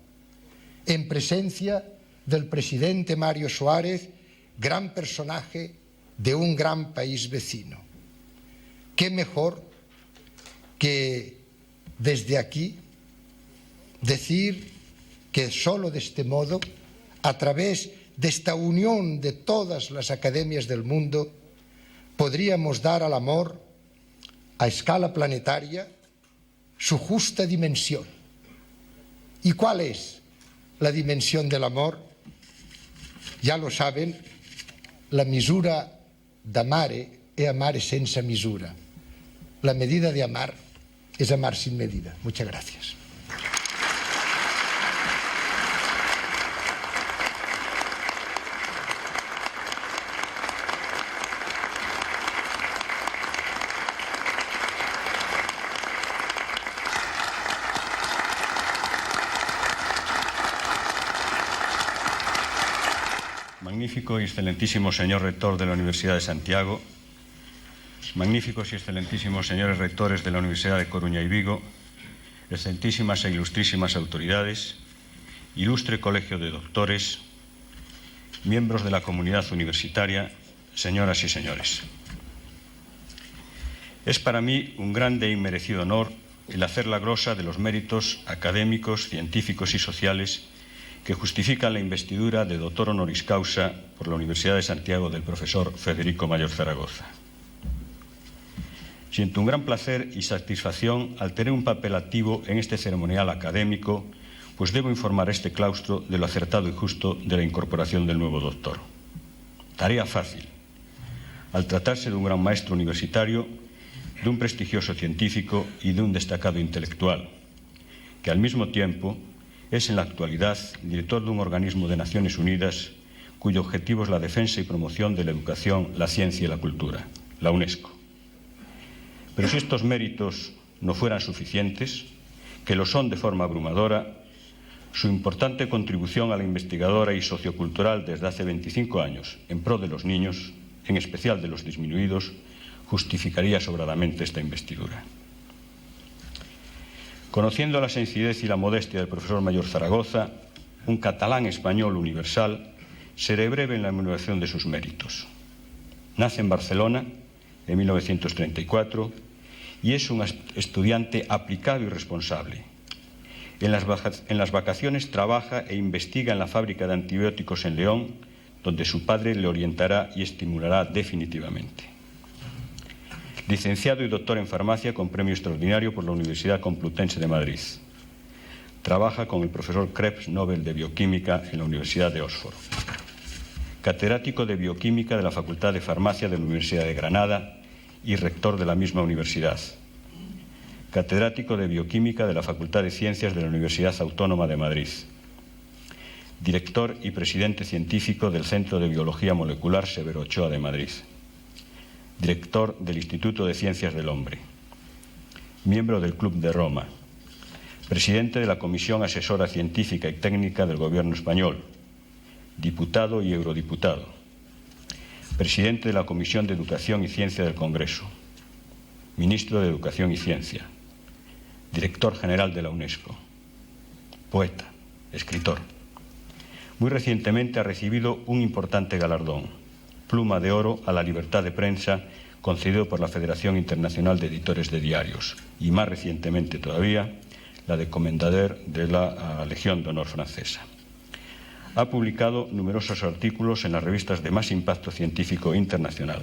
en presencia del presidente Mario Soares, gran personaje de un gran país vecino? ¿Qué mejor que desde aquí decir que solo de este modo, a través de esta unión de todas las academias del mundo, podríamos dar al amor, a escala planetaria, su justa dimensión? ¿Y cuál es la dimensión del amor? Ya lo saben, la misura d'amare è amare senza misura. La medida de amar es amar sin medida. Muchas gracias.
Magnífico y excelentísimo señor rector de la Universidad de Santiago, magníficos y excelentísimos señores rectores de la Universidad de Coruña y Vigo, excelentísimas e ilustrísimas autoridades, ilustre colegio de doctores, miembros de la comunidad universitaria, señoras y señores. Es para mí un grande y merecido honor el hacer la glosa de los méritos académicos, científicos y sociales que justifican la investidura de doctor honoris causa por la Universidad de Santiago del profesor Federico Mayor Zaragoza. Siento un gran placer y satisfacción al tener un papel activo en este ceremonial académico, pues debo informar a este claustro de lo acertado y justo de la incorporación del nuevo doctor. Tarea fácil, al tratarse de un gran maestro universitario, de un prestigioso científico y de un destacado intelectual, que al mismo tiempo es en la actualidad director de un organismo de Naciones Unidas cuyo objetivo es la defensa y promoción de la educación, la ciencia y la cultura, la UNESCO. Pero si estos méritos no fueran suficientes, que lo son de forma abrumadora, su importante contribución a la investigadora y sociocultural desde hace 25 años en pro de los niños, en especial de los disminuidos, justificaría sobradamente esta investidura. Conociendo la sencillez y la modestia del profesor Mayor Zaragoza, un catalán español universal, seré breve en la enumeración de sus méritos. Nace en Barcelona en 1934 y es un estudiante aplicado y responsable. En las vacaciones trabaja e investiga en la fábrica de antibióticos en León, donde su padre le orientará y estimulará definitivamente. Licenciado y doctor en farmacia con premio extraordinario por la Universidad Complutense de Madrid. Trabaja con el profesor Krebs Nobel de Bioquímica en la Universidad de Oxford. Catedrático de Bioquímica de la Facultad de Farmacia de la Universidad de Granada y rector de la misma universidad. Catedrático de Bioquímica de la Facultad de Ciencias de la Universidad Autónoma de Madrid. Director y presidente científico del Centro de Biología Molecular Severo Ochoa de Madrid. Director del Instituto de Ciencias del Hombre, miembro del Club de Roma, presidente de la Comisión Asesora Científica y Técnica del Gobierno Español, diputado y eurodiputado, presidente de la Comisión de Educación y Ciencia del Congreso, ministro de Educación y Ciencia, director general de la UNESCO, poeta, escritor. Muy recientemente ha recibido un importante galardón, Pluma de Oro a la Libertad de Prensa, concedido por la Federación Internacional de Editores de Diarios, y más recientemente todavía, la de Comendador de la Legión de Honor francesa. Ha publicado numerosos artículos en las revistas de más impacto científico internacional.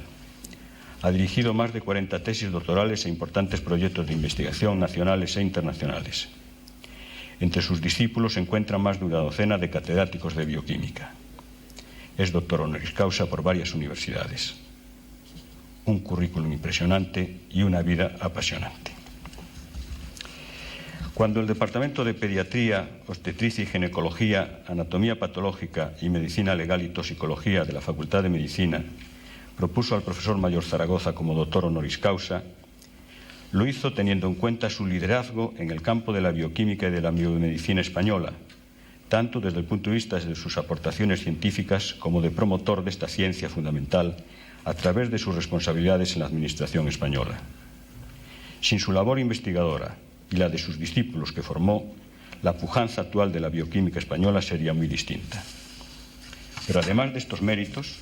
Ha dirigido más de 40 tesis doctorales e importantes proyectos de investigación nacionales e internacionales. Entre sus discípulos se encuentran más de una docena de catedráticos de bioquímica. Es doctor honoris causa por varias universidades. Un currículum impresionante y una vida apasionante. Cuando el Departamento de Pediatría, Obstetricia y Ginecología, Anatomía Patológica y Medicina Legal y Toxicología de la Facultad de Medicina propuso al profesor Mayor Zaragoza como doctor honoris causa, lo hizo teniendo en cuenta su liderazgo en el campo de la bioquímica y de la biomedicina española, tanto desde el punto de vista de sus aportaciones científicas como de promotor de esta ciencia fundamental a través de sus responsabilidades en la Administración española. Sin su labor investigadora y la de sus discípulos que formó, la pujanza actual de la bioquímica española sería muy distinta. Pero además de estos méritos,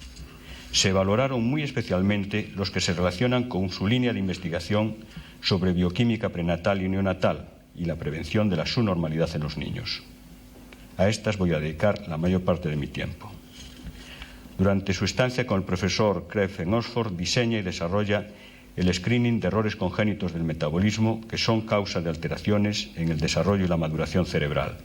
se valoraron muy especialmente los que se relacionan con su línea de investigación sobre bioquímica prenatal y neonatal y la prevención de la subnormalidad en los niños. A estas voy a dedicar la mayor parte de mi tiempo. Durante su estancia con el profesor Kreff en Oxford, diseña y desarrolla el screening de errores congénitos del metabolismo que son causa de alteraciones en el desarrollo y la maduración cerebral.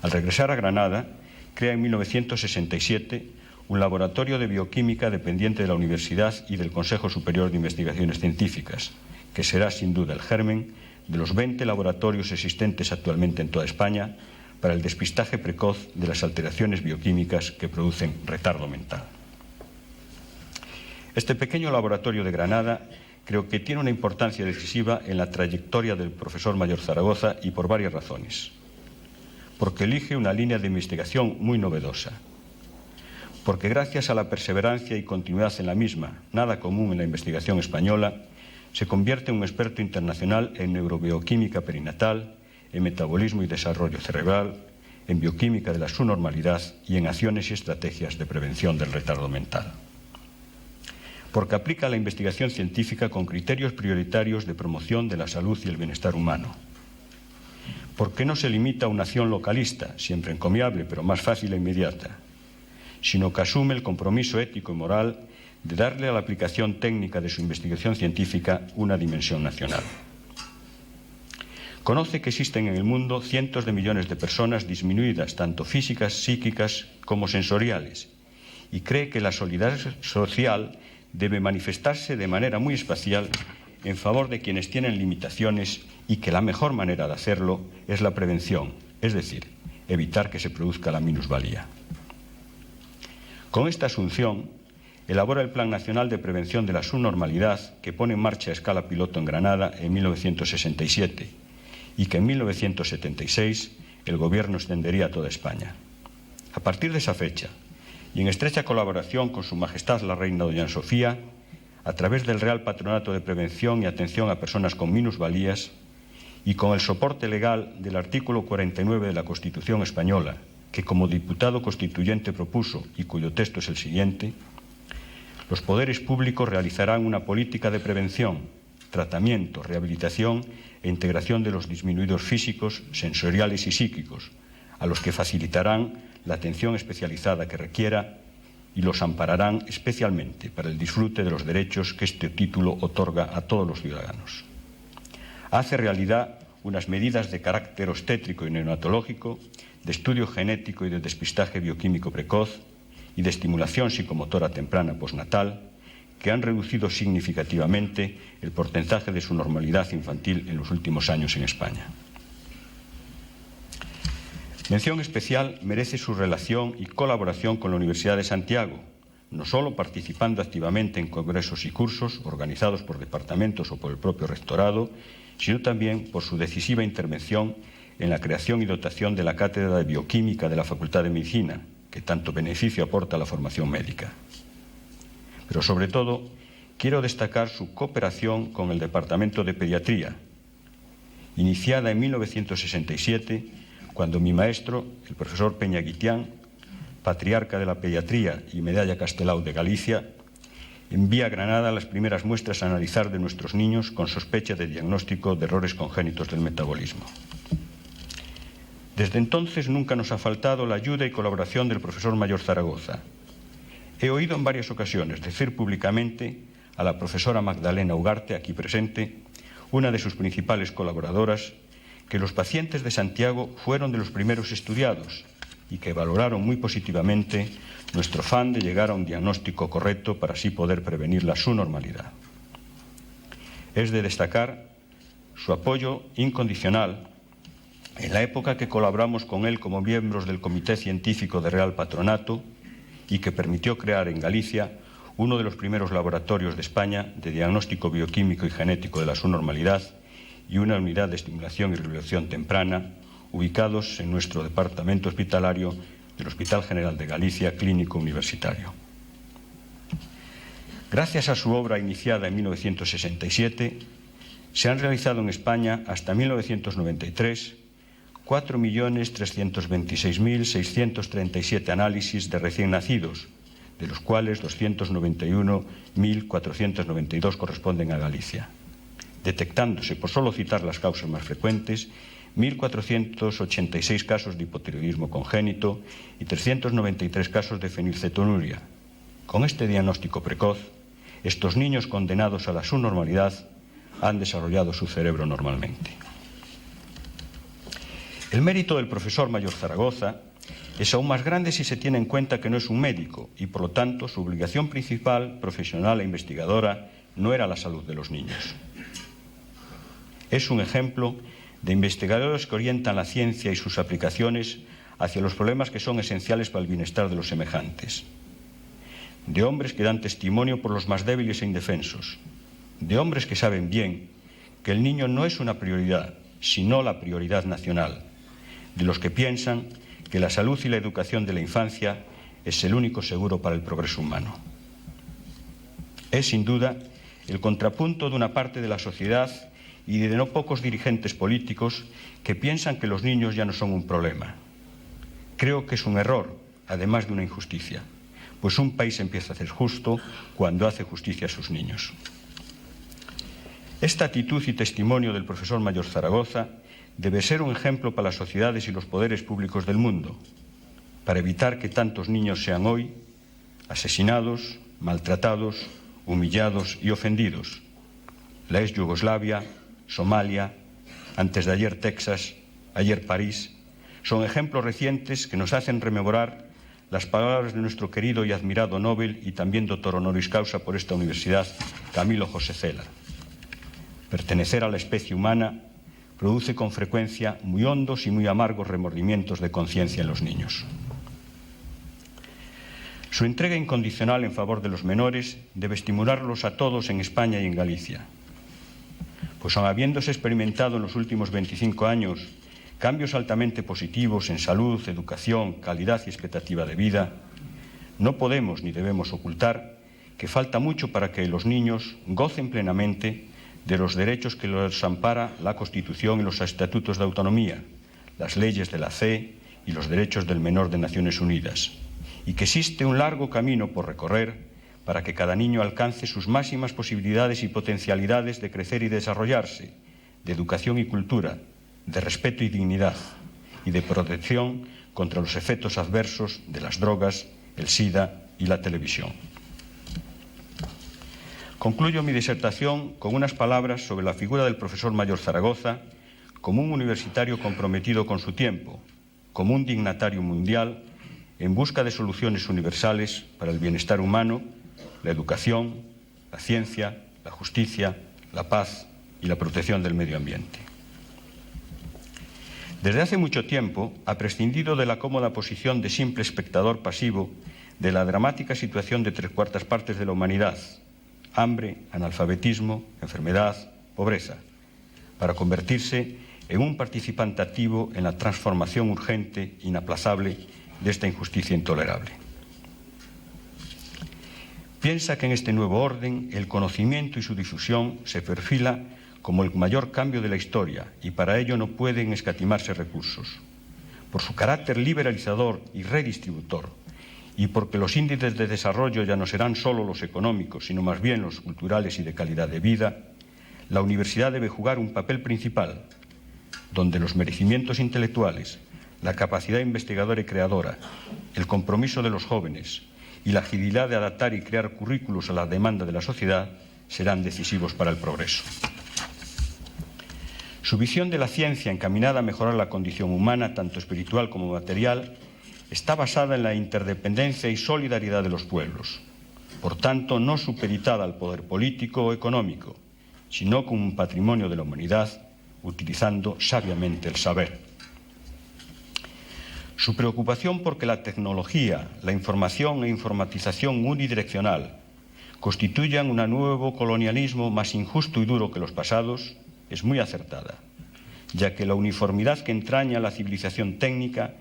Al regresar a Granada, crea en 1967 un laboratorio de bioquímica dependiente de la Universidad y del Consejo Superior de Investigaciones Científicas, que será sin duda el germen de los 20 laboratorios existentes actualmente en toda España para el despistaje precoz de las alteraciones bioquímicas que producen retardo mental. Este pequeño laboratorio de Granada creo que tiene una importancia decisiva en la trayectoria del profesor Mayor Zaragoza y por varias razones. Porque elige una línea de investigación muy novedosa. Porque gracias a la perseverancia y continuidad en la misma, nada común en la investigación española, se convierte en un experto internacional en neurobioquímica perinatal, en metabolismo y desarrollo cerebral, en bioquímica de la subnormalidad y en acciones y estrategias de prevención del retardo mental. Porque aplica la investigación científica con criterios prioritarios de promoción de la salud y el bienestar humano. Porque no se limita a una acción localista, siempre encomiable, pero más fácil e inmediata, sino que asume el compromiso ético y moral de darle a la aplicación técnica de su investigación científica una dimensión nacional. Conoce que existen en el mundo cientos de millones de personas disminuidas, tanto físicas, psíquicas como sensoriales, y cree que la solidaridad social debe manifestarse de manera muy especial en favor de quienes tienen limitaciones y que la mejor manera de hacerlo es la prevención, es decir, evitar que se produzca la minusvalía. Con esta asunción, elabora el Plan Nacional de Prevención de la Subnormalidad que pone en marcha a escala piloto en Granada en 1967 y que en 1976 el Gobierno extendería a toda España. A partir de esa fecha, y en estrecha colaboración con Su Majestad la Reina Doña Sofía, a través del Real Patronato de Prevención y Atención a Personas con Minusvalías y con el soporte legal del artículo 49 de la Constitución Española, que como diputado constituyente propuso y cuyo texto es el siguiente, los poderes públicos realizarán una política de prevención, tratamiento, rehabilitación e integración de los disminuidos físicos, sensoriales y psíquicos, a los que facilitarán la atención especializada que requiera y los ampararán especialmente para el disfrute de los derechos que este título otorga a todos los ciudadanos. Hace realidad unas medidas de carácter obstétrico y neonatológico, de estudio genético y de despistaje bioquímico precoz y de estimulación psicomotora temprana postnatal que han reducido significativamente el porcentaje de subnormalidad infantil en los últimos años en España. Mención especial merece su relación y colaboración con la Universidad de Santiago, no solo participando activamente en congresos y cursos organizados por departamentos o por el propio rectorado, sino también por su decisiva intervención en la creación y dotación de la Cátedra de Bioquímica de la Facultad de Medicina, que tanto beneficio aporta a la formación médica. Pero sobre todo, quiero destacar su cooperación con el Departamento de Pediatría, iniciada en 1967, cuando mi maestro, el profesor Peñaguitián, patriarca de la pediatría y medalla Castelao de Galicia, envía a Granada las primeras muestras a analizar de nuestros niños con sospecha de diagnóstico de errores congénitos del metabolismo. Desde entonces nunca nos ha faltado la ayuda y colaboración del profesor Mayor Zaragoza. He oído en varias ocasiones decir públicamente a la profesora Magdalena Ugarte, aquí presente, una de sus principales colaboradoras, que los pacientes de Santiago fueron de los primeros estudiados y que valoraron muy positivamente nuestro afán de llegar a un diagnóstico correcto para así poder prevenir la subnormalidad. Es de destacar su apoyo incondicional en la época que colaboramos con él como miembros del Comité Científico de Real Patronato y que permitió crear en Galicia uno de los primeros laboratorios de España de diagnóstico bioquímico y genético de la subnormalidad y una unidad de estimulación y rehabilitación temprana ubicados en nuestro departamento hospitalario del Hospital General de Galicia Clínico Universitario. Gracias a su obra iniciada en 1967, se han realizado en España hasta 1993 4.326.637 análisis de recién nacidos, de los cuales 291.492 corresponden a Galicia, detectándose, por solo citar las causas más frecuentes, 1.486 casos de hipotiroidismo congénito y 393 casos de fenilcetonuria. Con este diagnóstico precoz, estos niños condenados a la subnormalidad han desarrollado su cerebro normalmente. El mérito del profesor Mayor Zaragoza es aún más grande si se tiene en cuenta que no es un médico y, por lo tanto, su obligación principal, profesional e investigadora, no era la salud de los niños. Es un ejemplo de investigadores que orientan la ciencia y sus aplicaciones hacia los problemas que son esenciales para el bienestar de los semejantes, de hombres que dan testimonio por los más débiles e indefensos, de hombres que saben bien que el niño no es una prioridad, sino la prioridad nacional, de los que piensan que la salud y la educación de la infancia es el único seguro para el progreso humano. Es, sin duda, el contrapunto de una parte de la sociedad y de no pocos dirigentes políticos que piensan que los niños ya no son un problema. Creo que es un error, además de una injusticia, pues un país empieza a ser justo cuando hace justicia a sus niños. Esta actitud y testimonio del profesor Mayor Zaragoza debe ser un ejemplo para las sociedades y los poderes públicos del mundo, para evitar que tantos niños sean hoy asesinados, maltratados, humillados y ofendidos. La ex Yugoslavia, Somalia, antes de ayer Texas, ayer París, son ejemplos recientes que nos hacen rememorar las palabras de nuestro querido y admirado Nobel y también doctor honoris causa por esta universidad, Camilo José Cela. Pertenecer a la especie humana produce con frecuencia muy hondos y muy amargos remordimientos de conciencia en los niños. Su entrega incondicional en favor de los menores debe estimularlos a todos en España y en Galicia, pues aun habiéndose experimentado en los últimos 25 años cambios altamente positivos en salud, educación, calidad y expectativa de vida, no podemos ni debemos ocultar que falta mucho para que los niños gocen plenamente de los derechos que los ampara la Constitución y los estatutos de autonomía, las leyes de la CE y los derechos del menor de Naciones Unidas, y que existe un largo camino por recorrer para que cada niño alcance sus máximas posibilidades y potencialidades de crecer y desarrollarse, de educación y cultura, de respeto y dignidad, y de protección contra los efectos adversos de las drogas, el SIDA y la televisión. Concluyo mi disertación con unas palabras sobre la figura del profesor Mayor Zaragoza como un universitario comprometido con su tiempo, como un dignatario mundial en busca de soluciones universales para el bienestar humano, la educación, la ciencia, la justicia, la paz y la protección del medio ambiente. Desde hace mucho tiempo ha prescindido de la cómoda posición de simple espectador pasivo de la dramática situación de 3/4 partes de la humanidad: hambre, analfabetismo, enfermedad, pobreza, para convertirse en un participante activo en la transformación urgente, inaplazable, de esta injusticia intolerable. Piensa que en este nuevo orden el conocimiento y su difusión se perfila como el mayor cambio de la historia y para ello no pueden escatimarse recursos. Por su carácter liberalizador y redistributor, y porque los índices de desarrollo ya no serán solo los económicos, sino más bien los culturales y de calidad de vida, la universidad debe jugar un papel principal, donde los merecimientos intelectuales, la capacidad investigadora y creadora, el compromiso de los jóvenes y la agilidad de adaptar y crear currículos a la demanda de la sociedad serán decisivos para el progreso. Su visión de la ciencia encaminada a mejorar la condición humana, tanto espiritual como material, está basada en la interdependencia y solidaridad de los pueblos, por tanto no supeditada al poder político o económico, sino como un patrimonio de la humanidad, utilizando sabiamente el saber. Su preocupación por que la tecnología, la información e informatización unidireccional constituyan un nuevo colonialismo más injusto y duro que los pasados es muy acertada, ya que la uniformidad que entraña la civilización técnica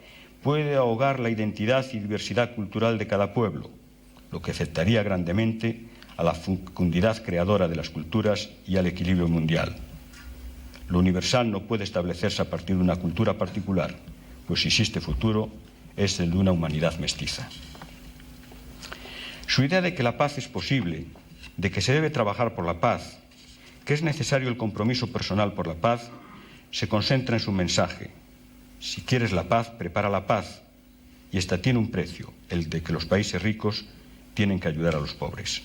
puede ahogar la identidad y diversidad cultural de cada pueblo, lo que afectaría grandemente a la fecundidad creadora de las culturas y al equilibrio mundial. Lo universal no puede establecerse a partir de una cultura particular, pues si existe futuro es el de una humanidad mestiza. Su idea de que la paz es posible, de que se debe trabajar por la paz, que es necesario el compromiso personal por la paz, se concentra en su mensaje: si quieres la paz, prepara la paz, y esta tiene un precio, el de que los países ricos tienen que ayudar a los pobres.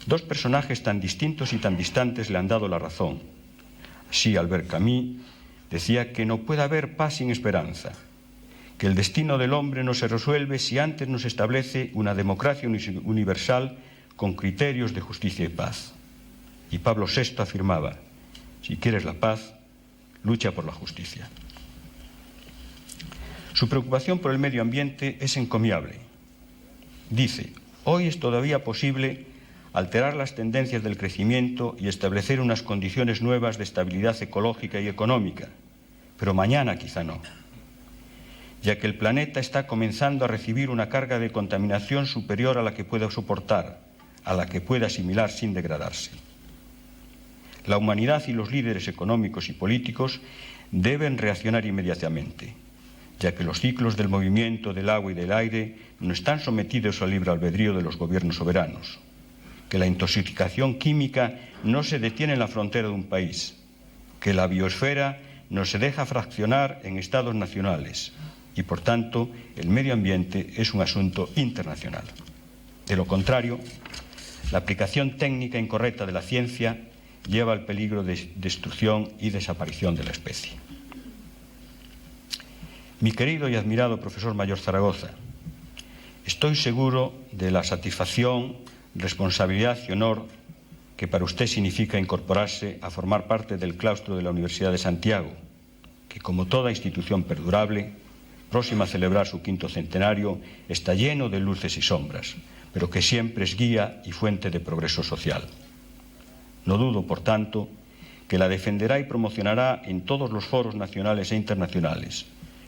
Dos personajes tan distintos y tan distantes le han dado la razón. Así, Albert Camus decía que no puede haber paz sin esperanza, que el destino del hombre no se resuelve si antes no se establece una democracia universal con criterios de justicia y paz. Y Pablo VI afirmaba: si quieres la paz, lucha por la justicia. Su preocupación por el medio ambiente es encomiable. Dice: hoy es todavía posible alterar las tendencias del crecimiento y establecer unas condiciones nuevas de estabilidad ecológica y económica, pero mañana quizá no, ya que el planeta está comenzando a recibir una carga de contaminación superior a la que pueda soportar, a la que pueda asimilar sin degradarse. La humanidad y los líderes económicos y políticos deben reaccionar inmediatamente, ya que los ciclos del movimiento del agua y del aire no están sometidos al libre albedrío de los gobiernos soberanos, que la intoxicación química no se detiene en la frontera de un país, que la biosfera no se deja fraccionar en estados nacionales y, por tanto, el medio ambiente es un asunto internacional. De lo contrario, la aplicación técnica incorrecta de la ciencia lleva al peligro de destrucción y desaparición de la especie. Mi querido y admirado profesor Mayor Zaragoza, estoy seguro de la satisfacción, responsabilidad y honor que para usted significa incorporarse a formar parte del claustro de la Universidad de Santiago, que, como toda institución perdurable, próxima a celebrar su 5º centenario, está lleno de luces y sombras, pero que siempre es guía y fuente de progreso social. No dudo, por tanto, que la defenderá y promocionará en todos los foros nacionales e internacionales,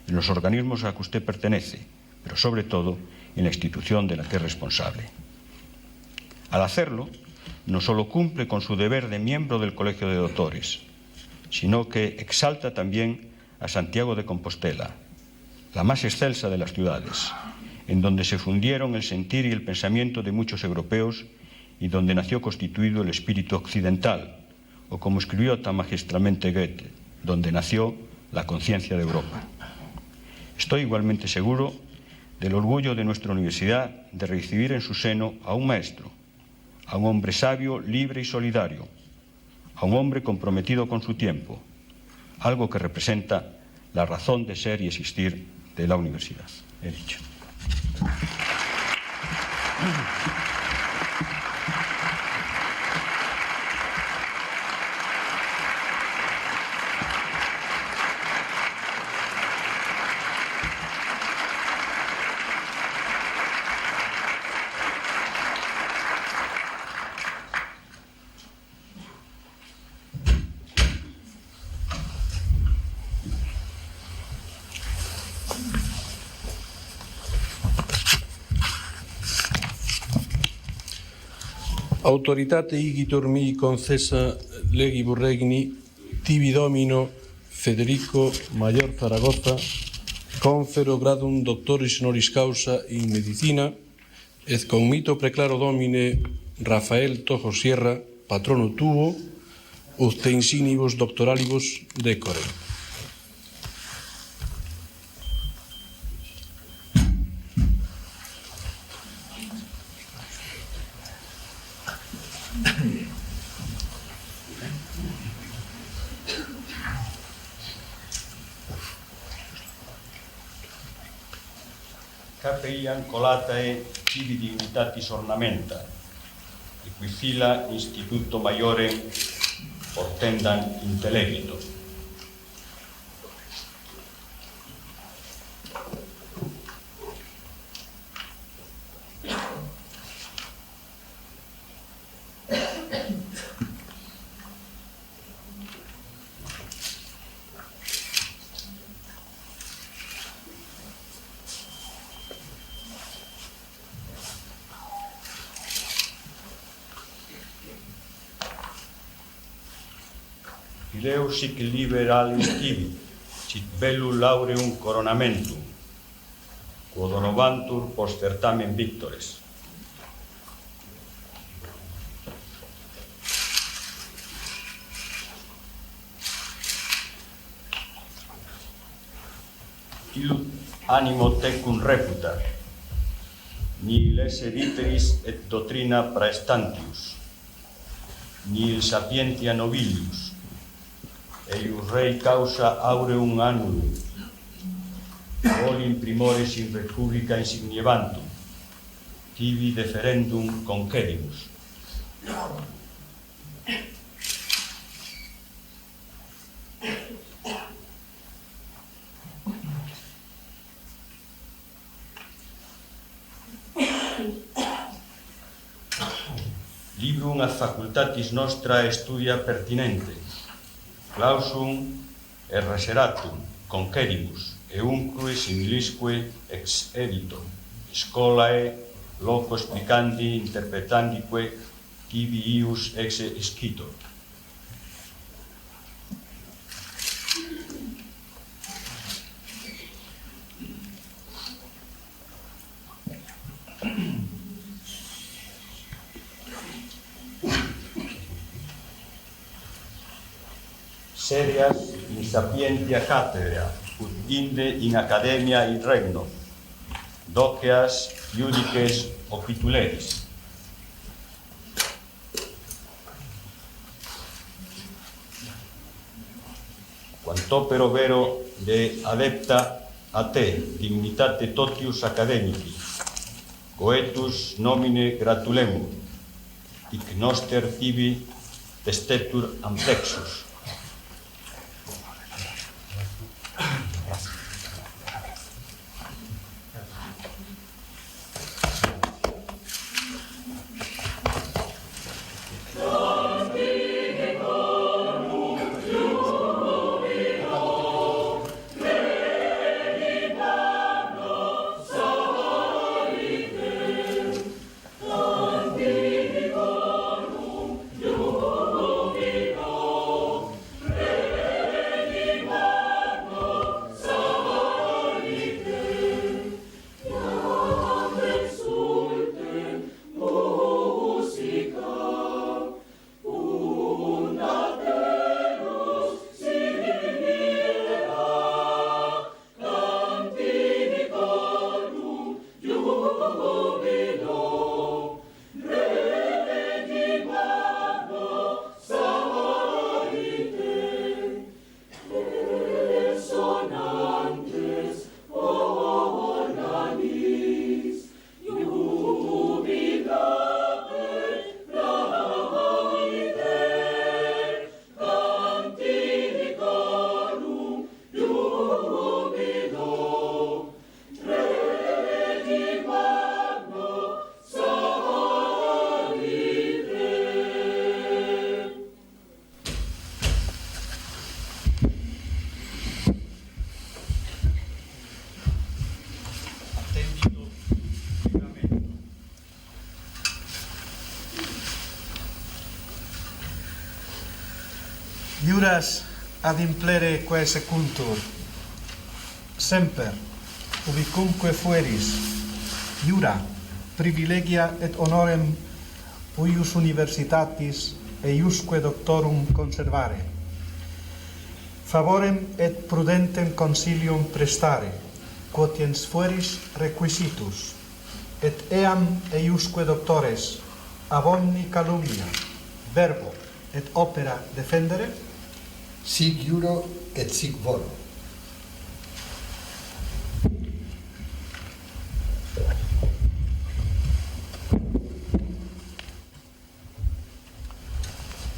en los organismos a que usted pertenece, pero sobre todo en la institución de la que es responsable. Al hacerlo, no solo cumple con su deber de miembro del Colegio de Doctores, sino que exalta también a Santiago de Compostela, la más excelsa de las ciudades, en donde se fundieron el sentir y el pensamiento de muchos europeos y donde nació constituido el espíritu occidental, o como escribió tan magistralmente Goethe, donde nació la conciencia de Europa. Estoy igualmente seguro del orgullo de nuestra universidad de recibir en su seno a un maestro, a un hombre sabio, libre y solidario, a un hombre comprometido con su tiempo, algo que representa la razón de ser y existir de la universidad. He dicho.
Autoritate igitur mi concessa legibus regni, tibi domino Federico Mayor Zaragoza, confero gradum doctoris honoris causa in medicina, et cognito preclaro domine Rafael Tojo Sierra, patrono tuo, ut te insignibus doctoralibus decore.
Capeian colatae tibi dignitatis ornamenta, equicila instituto maiorem portendam intellegito. Fileu sic liberalis tibi, sit bellum laureum coronamentum, quod honovantur post certamen victores. Illut animo tecum reputa, nihil esse literis et doctrina praestantius, nihil sapientia nobilius, eius rei causa aureum annulum, olim primores in republica insignievantum, tibi deferendum concedimus. Librum ad facultatis nostra studia pertinente, clausum et reseratum concedibus, eumque similisque ex edito, scholae loco explicandi interpretandique tibi ius ex escitor. Serias in sapientia cattedra, ut inde in academia in regno, doceas iudices opituleris. Quantopero vero de adepta a te, dignitate totius academici, coetus nomine gratulemur, hic noster tibi testetur amplexus.
Iuras ad implere quae secuntur, semper, ubicumque fueris, iura, privilegia et honorem uius universitatis eiusque doctorum conservare, favorem et prudentem consilium prestare, quotiens fueris requisitus, et eam eiusque doctores ab omni calumnia, verbo et opera defendere,
Sic iuro et sic volo.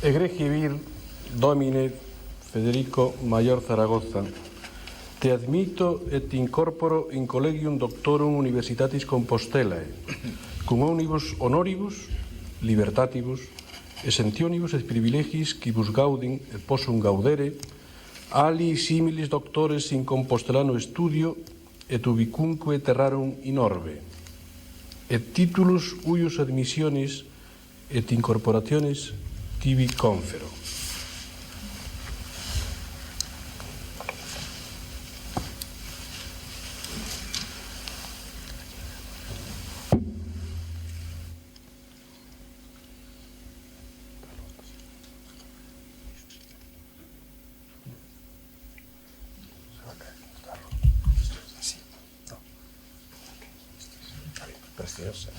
Egregie vir Domine Federico Mayor Zaragoza, te admito et incorporo in collegium doctorum universitatis Compostelae, cum omnibus honoribus, libertatibus, essentionibus et privilegis quibus gaudin et possum gaudere, ali similis doctores in Compostelano studio et ubicunque terrarum in orbe, et titulus huius admissionis et incorporationes tibi confero.
Preciosa.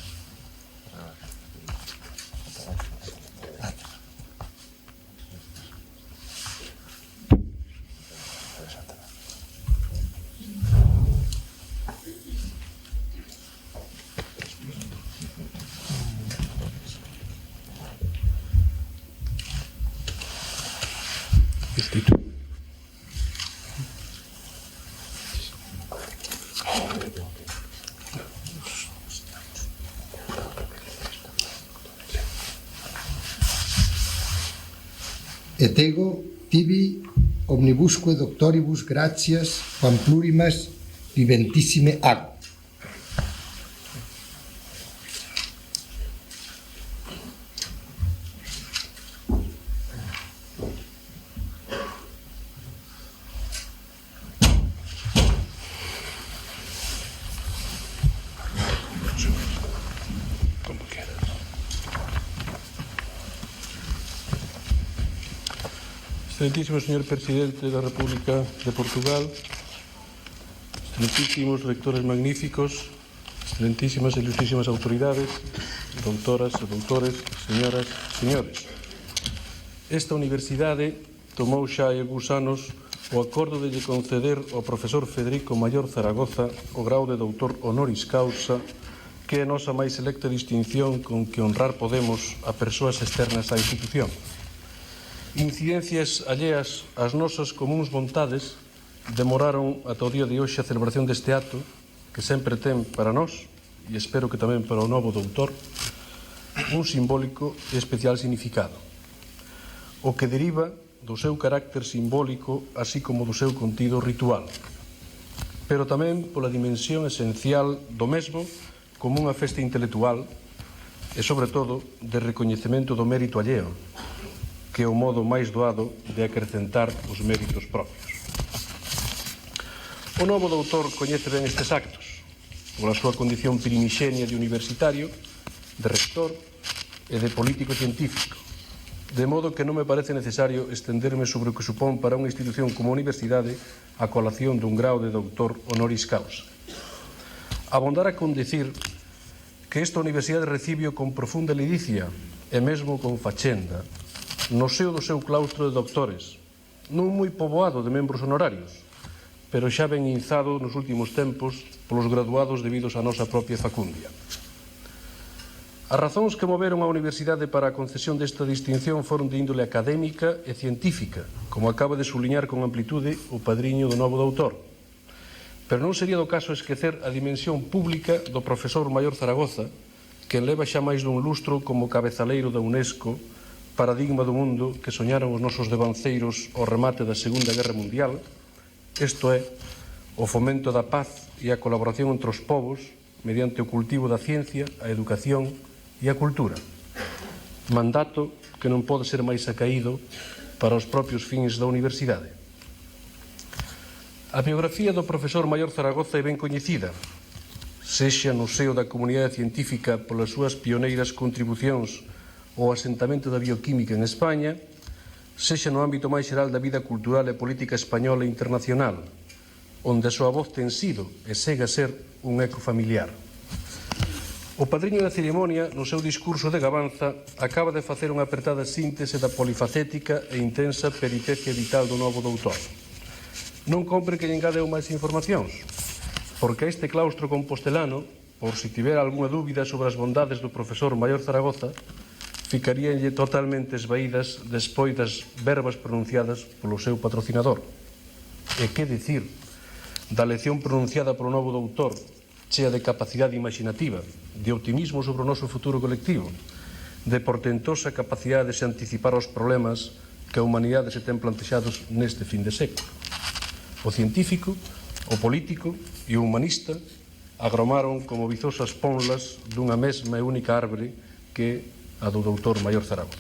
Et ego tibi omnibusque doctoribus gratias quam plurimas viventissime ago.
Excelentísimo señor Presidente de la República de Portugal, excelentísimos rectores magníficos, excelentísimas e ilustrísimas autoridades, doutoras e doutores, señoras e señores. Esta universidade tomou xa hai algúns anos o acordo de lle conceder ao profesor Federico Mayor Zaragoza o grau de doutor honoris causa, que é a nosa máis selecta distinción con que honrar podemos a persoas externas á institución. Incidencias alleas ás nosas comuns vontades demoraron ata o día de hoxe a celebración deste acto, que sempre ten para nós, e espero que tamén para o novo doutor, un simbólico e especial significado, o que deriva do seu carácter simbólico así como do seu contido ritual, pero tamén pola dimensión esencial do mesmo como unha festa intelectual e, sobre todo, de recoñecemento do mérito alleo, que é o modo máis doado de acrecentar os méritos propios. O novo doutor coñece ben estes actos, pola súa condición primixenia de universitario, de rector e de político científico, de modo que non me parece necesario estenderme sobre o que supón para unha institución como a universidade a colación dun grau de doutor honoris causa. Abondara con decir que esta universidade recibe con profunda ledicia e mesmo con fachenda no seo do seu claustro de doctores, non moi poboado de membros honorarios, pero xa ben inzado nos últimos tempos polos graduados debidos á nosa propia facundia. As razóns que moveron a universidade para a concesión desta distinción foron de índole académica e científica, como acaba de subliñar con amplitude o padriño do novo doutor. Pero non sería do caso esquecer a dimensión pública do profesor Mayor Zaragoza, que leva xa máis dun lustro como cabezaleiro da UNESCO, paradigma do mundo que soñaron os nosos devanceiros ao remate da Segunda Guerra Mundial, isto é, o fomento da paz e a colaboración entre os povos mediante o cultivo da ciencia, a educación e a cultura. Mandato que non pode ser máis acaído para os propios fins da universidade. A biografía do profesor Mayor Zaragoza é ben coñecida, sexa no seo da comunidade científica polas súas pioneiras contribucións ao asentamento da bioquímica en España, sexa no ámbito máis xeral da vida cultural e política española e internacional, onde a súa voz ten sido e segue a ser un eco familiar. O padriño da ceremonia, no seu discurso de gabanza, acaba de facer unha apertada síntese da polifacética e intensa peripecia vital do novo doutor. Non compre que lle engadeu máis informacións, porque este claustro compostelano, por si tivera algunha dúbida sobre as bondades do profesor Mayor Zaragoza, ficaríanlle totalmente esvaídas despois das verbas pronunciadas polo seu patrocinador. E que dicir da lección pronunciada polo novo doutor, chea de capacidade imaginativa, de optimismo sobre o noso futuro colectivo, de portentosa capacidade de se anticipar aos problemas que a humanidade se ten plantexados neste fin de século. O científico, o político e o humanista agromaron como vizosas ponlas dunha mesma e única árbore que a do doutor Maior Zaragoza.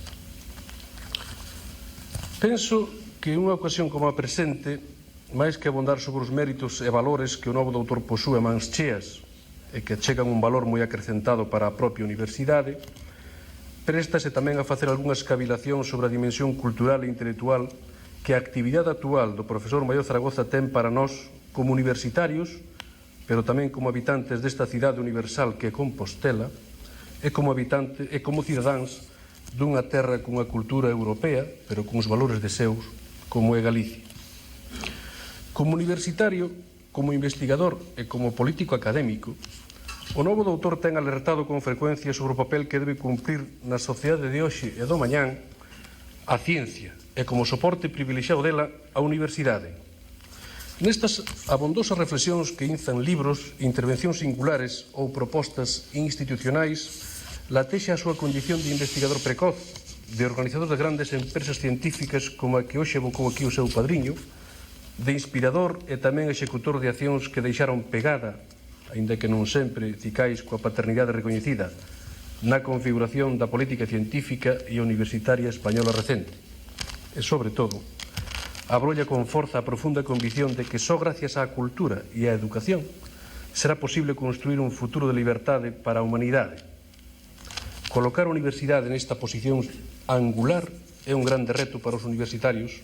Penso que unha ocasión como a presente, máis que abondar sobre os méritos e valores que o novo doutor posúe mans cheas e que chegan un valor moi acrecentado para a propia universidade, préstase tamén a facer algunhas cavilacións sobre a dimensión cultural e intelectual que a actividade actual do profesor Maior Zaragoza ten para nós como universitarios, pero tamén como habitantes desta cidade universal que é Compostela, e como cidadáns dunha terra cunha cultura europea, pero cuns valores de seus, como é Galicia. Como universitario, como investigador e como político académico, o novo doutor ten alertado con frecuencia sobre o papel que debe cumprir na sociedade de hoxe e do mañán a ciencia e como soporte privilexiado dela a universidade. Nestas abondosas reflexións que inzan libros, intervencións singulares ou propostas institucionais, latexa a súa condición de investigador precoz, de organizador de grandes empresas científicas como a que hoxe evocou aquí o seu padriño, de inspirador e tamén executor de accións que deixaron pegada, aínda que non sempre cicais coa paternidade recoñecida, na configuración da política científica e universitaria española recente. E, sobre todo, abrolla con forza a profunda convicción de que só gracias á cultura e á educación será posible construir un futuro de liberdade para a humanidade. Colocar a universidade nesta posición angular é un grande reto para os universitarios,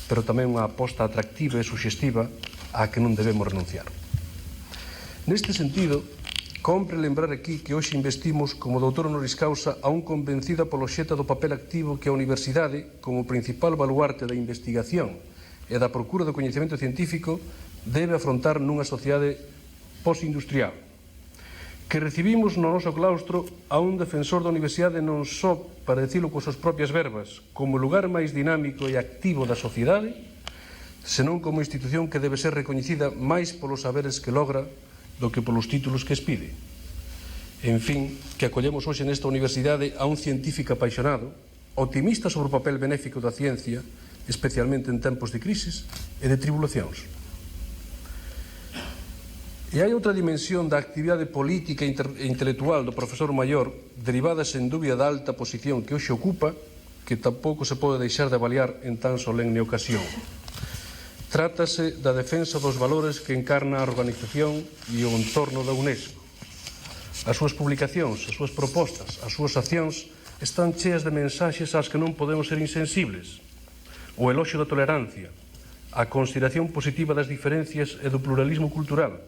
pero tamén unha aposta atractiva e suxestiva á que non debemos renunciar. Neste sentido, compre lembrar aquí que hoxe investimos como doutor honoris causa a un convencido apoloxeta do papel activo que a universidade, como principal baluarte da investigación e da procura do coñecemento científico, debe afrontar nunha sociedade postindustrial. Que recibimos no noso claustro a un defensor da universidade non só, para dicilo con suas propias verbas, como lugar máis dinámico e activo da sociedade, senón como institución que debe ser recoñecida máis polos saberes que logra do que polos títulos que expide. En fin, que acollemos hoxe nesta universidade a un científico apaixonado, optimista sobre o papel benéfico da ciencia, especialmente en tempos de crisis e de tribulacións. E hai outra dimensión da actividade política e intelectual do profesor Maior, derivada sen dúbida da alta posición que hoxe ocupa, que tampouco se pode deixar de avaliar en tan solemne ocasión. Trátase da defensa dos valores que encarna a organización e o entorno da UNESCO. As súas publicacións, as súas propostas, as súas accións están cheas de mensaxes ás que non podemos ser insensibles. O eloxio da tolerancia, a consideración positiva das diferencias e do pluralismo cultural,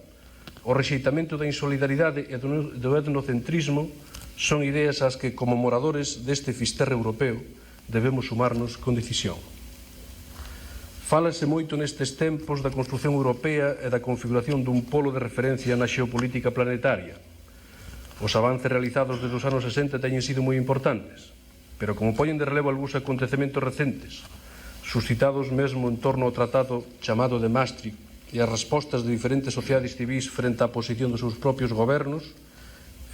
o rexeitamento da insolidaridade e do etnocentrismo son ideas ás que, como moradores deste fisterre europeo, debemos sumarnos con decisión. Fálase moito nestes tempos da construción europea e da configuración dun polo de referencia na xeopolítica planetaria. Os avances realizados desde os anos 60 teñen sido moi importantes, pero como poñen de relevo algúns acontecementos recentes, suscitados mesmo en torno ao tratado chamado de Maastricht e as respostas de diferentes sociedades civis frente á posición dos seus propios gobernos,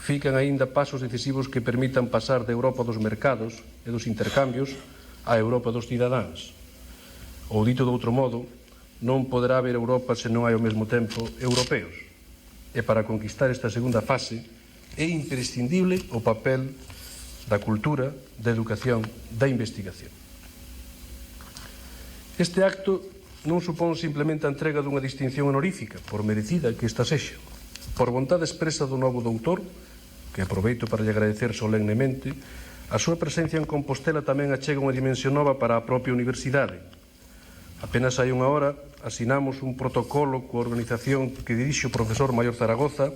fican aínda pasos decisivos que permitan pasar da Europa dos mercados e dos intercambios á Europa dos cidadáns. Ou dito de outro modo, non poderá haber Europa se non hai ao mesmo tempo europeos. E para conquistar esta segunda fase é imprescindible o papel da cultura, da educación, da investigación. Este acto non supón simplemente a entrega dunha distinción honorífica, por merecida que esta sexa. Por vontade expresa do novo doutor, que aproveito para lle agradecer solemnemente, a súa presencia en Compostela tamén achega unha dimensión nova para a propia universidade. Apenas hai unha hora asinamos un protocolo coa organización que dirixe o profesor Maior Zaragoza,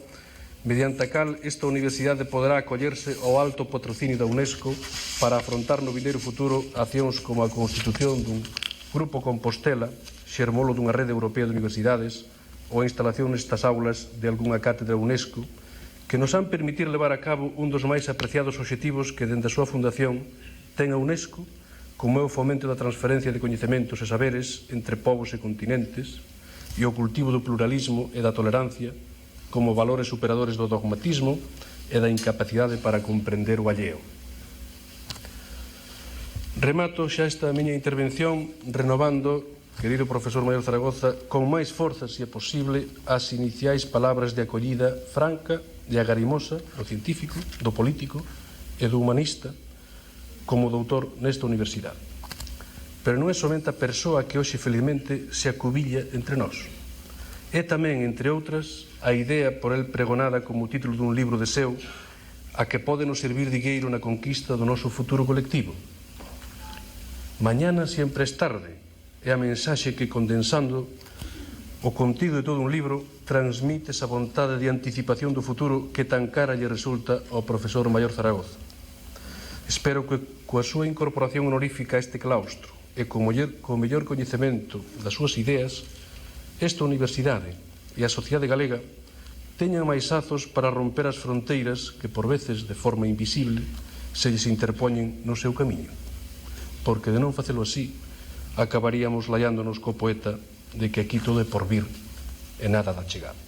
mediante a cal esta universidade poderá acollerse ao alto patrocinio da UNESCO para afrontar no vindeiro futuro accións como a constitución dun Grupo Compostela, xermolo dunha rede europea de universidades ou a instalación nestas aulas de algunha cátedra UNESCO que nos han permitir levar a cabo un dos máis apreciados obxectivos que dende a súa fundación ten a UNESCO, como é o fomento da transferencia de coñecementos e saberes entre povos e continentes e o cultivo do pluralismo e da tolerancia como valores superadores do dogmatismo e da incapacidade para comprender o alleo. Remato xa esta miña intervención renovando, querido profesor Maior Zaragoza, con máis forza, se é posible, as iniciais palabras de acollida franca e agarimosa do científico, do político e do humanista como doutor nesta universidade. Pero non é somente a persoa que hoxe felizmente se acubilla entre nós. É tamén, entre outras, a idea por el pregonada como título dun libro de seu a que pode nos servir de gueiro na conquista do noso futuro colectivo. Mañana sempre es tarde é a mensaxe que, condensando o contido de todo un libro, transmite esa vontade de anticipación do futuro que tan cara lle resulta ao profesor Maior Zaragoza. Espero que, coa súa incorporación honorífica a este claustro e co mellor coñecemento das súas ideas, esta universidade e a sociedade galega teñan máis azos para romper as fronteiras que, por veces, de forma invisible, se lles interpoñen no seu camiño. Porque de non facelo así, acabaríamos laiándonos co poeta de que aquí todo é por vir e nada da chegada.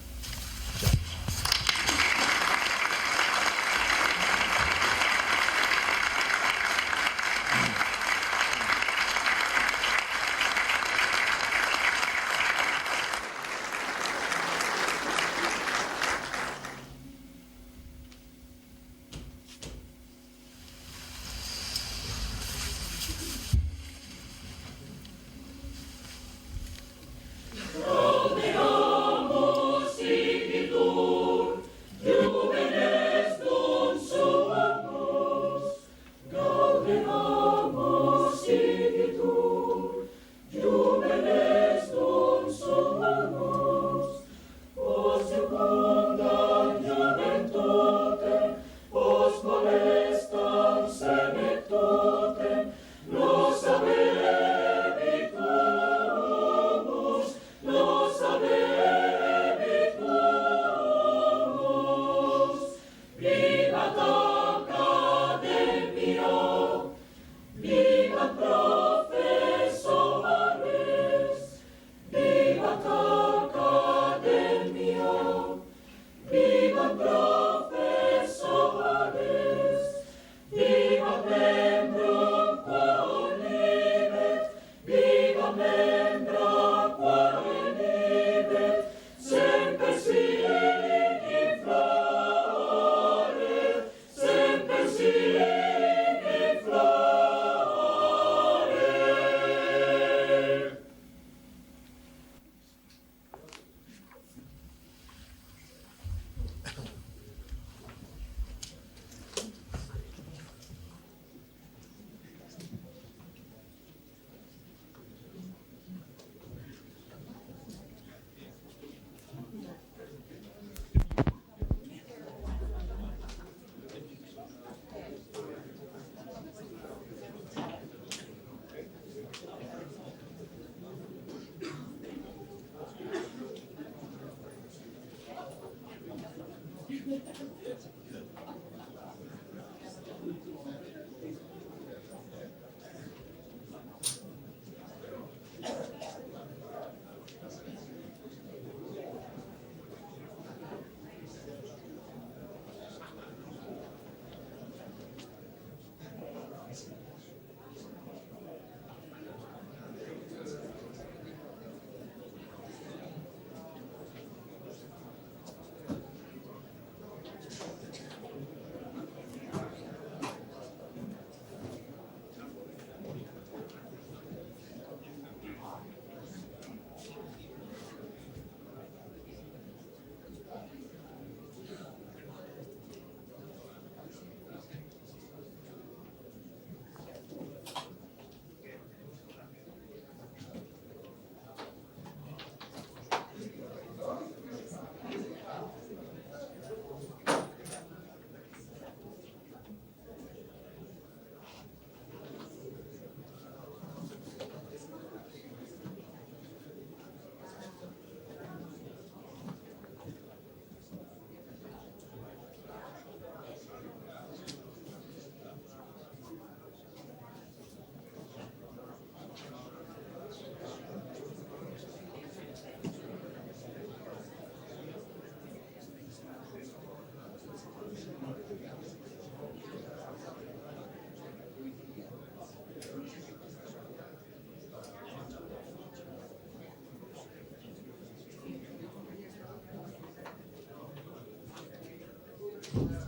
Gracias.